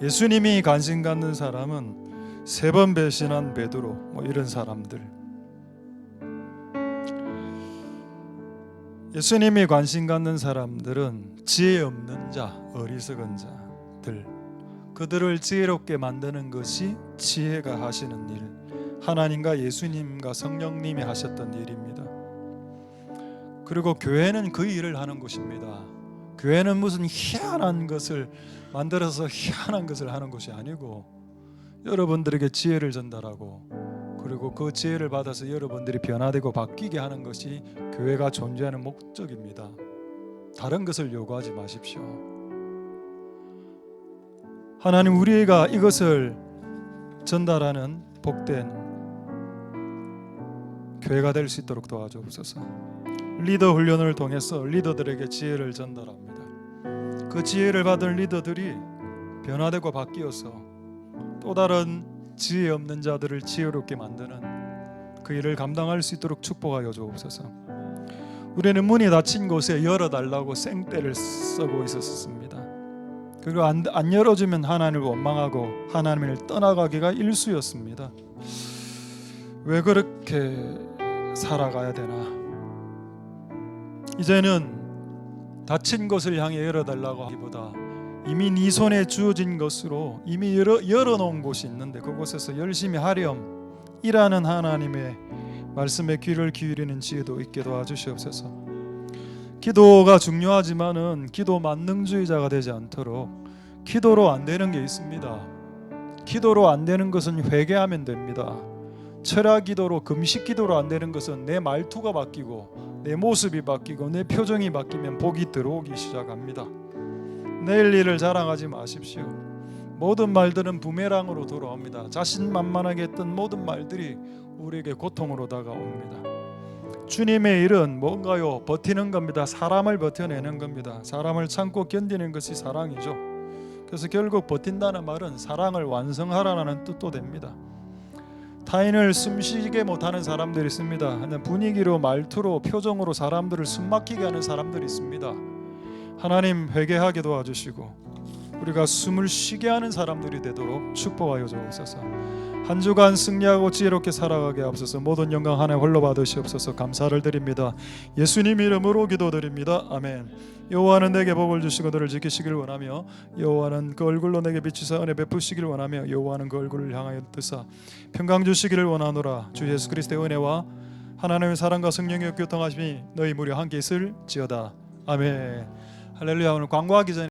예수님이 관심 갖는 사람은 3번 배신한 베드로, 이런 사람들. 예수님이 관심 갖는 사람들은 지혜 없는 자, 어리석은 자들, 그들을 지혜롭게 만드는 것이 지혜가 하시는 일, 하나님과 예수님과 성령님이 하셨던 일입니다. 그리고 교회는 그 일을 하는 곳입니다. 교회는 무슨 희한한 것을 만들어서 희한한 것을 하는 것이 아니고, 여러분들에게 지혜를 전달하고, 그리고 그 지혜를 받아서 여러분들이 변화되고 바뀌게 하는 것이 교회가 존재하는 목적입니다. 다른 것을 요구하지 마십시오. 하나님, 우리가 이것을 전달하는 복된 교회가 될 수 있도록 도와주옵소서. 리더 훈련을 통해서 리더들에게 지혜를 전달합니다. 그 지혜를 받은 리더들이 변화되고 바뀌어서 또 다른 지혜 없는 자들을 지혜롭게 만드는 그 일을 감당할 수 있도록 축복하여 주옵소서. 우리는 문이 닫힌 곳에 열어달라고 생떼를 쓰고 있었습니다. 그리고 안 열어주면 하나님을 원망하고 하나님을 떠나가기가 일쑤였습니다. 왜 그렇게 살아가야 되나? 이제는 닫힌 곳을 향해 열어달라고 하기보다 이미 네 손에 주어진 것으로 이미 열어놓은 곳이 있는데 그곳에서 열심히 하렴 일하는 하나님의 말씀에 귀를 기울이는 지혜도 있게 도와주시옵소서. 기도가 중요하지만은 기도 만능주의자가 되지 않도록 기도로 안 되는 게 있습니다. 기도로 안 되는 것은 회개하면 됩니다. 철야 기도로, 금식 기도로 안 되는 것은 내 말투가 바뀌고 내 모습이 바뀌고 내 표정이 바뀌면 복이 들어오기 시작합니다. 내일 일을 자랑하지 마십시오. 모든 말들은 부메랑으로 돌아옵니다. 자신만만하게 했던 모든 말들이 우리에게 고통으로 다가옵니다. 주님의 일은 뭔가요? 버티는 겁니다. 사람을 버텨내는 겁니다. 사람을 참고 견디는 것이 사랑이죠. 그래서 결국 버틴다는 말은 사랑을 완성하라는 뜻도 됩니다. 타인을 숨쉬게 못하는 사람들이 있습니다. 그냥 분위기로, 말투로, 표정으로 사람들을 숨막히게 하는 사람들이 있습니다. 하나님 회개하게 도와주시고 우리가 숨을 쉬게 하는 사람들이 되도록 축복하여 주옵소서. 한 주간 승리하고 지혜롭게 살아가게 하옵소서. 모든 영광 하나님 홀로 받으시옵소서. 감사를 드립니다. 예수님 이름으로 기도드립니다. 아멘. 여호와는 내게 복을 주시고 너를 지키시길 원하며 여호와는 그 얼굴로 내게 비추사 은혜 베푸시길 원하며 여호와는 그 얼굴을 향하여 뜨사 평강 주시기를 원하노라. 주 예수 그리스도의 은혜와 하나님의 사랑과 성령의 교통하심이 너희 무리 함께 있을지어다. 아멘. 할렐루야. 오늘 광고하기 전에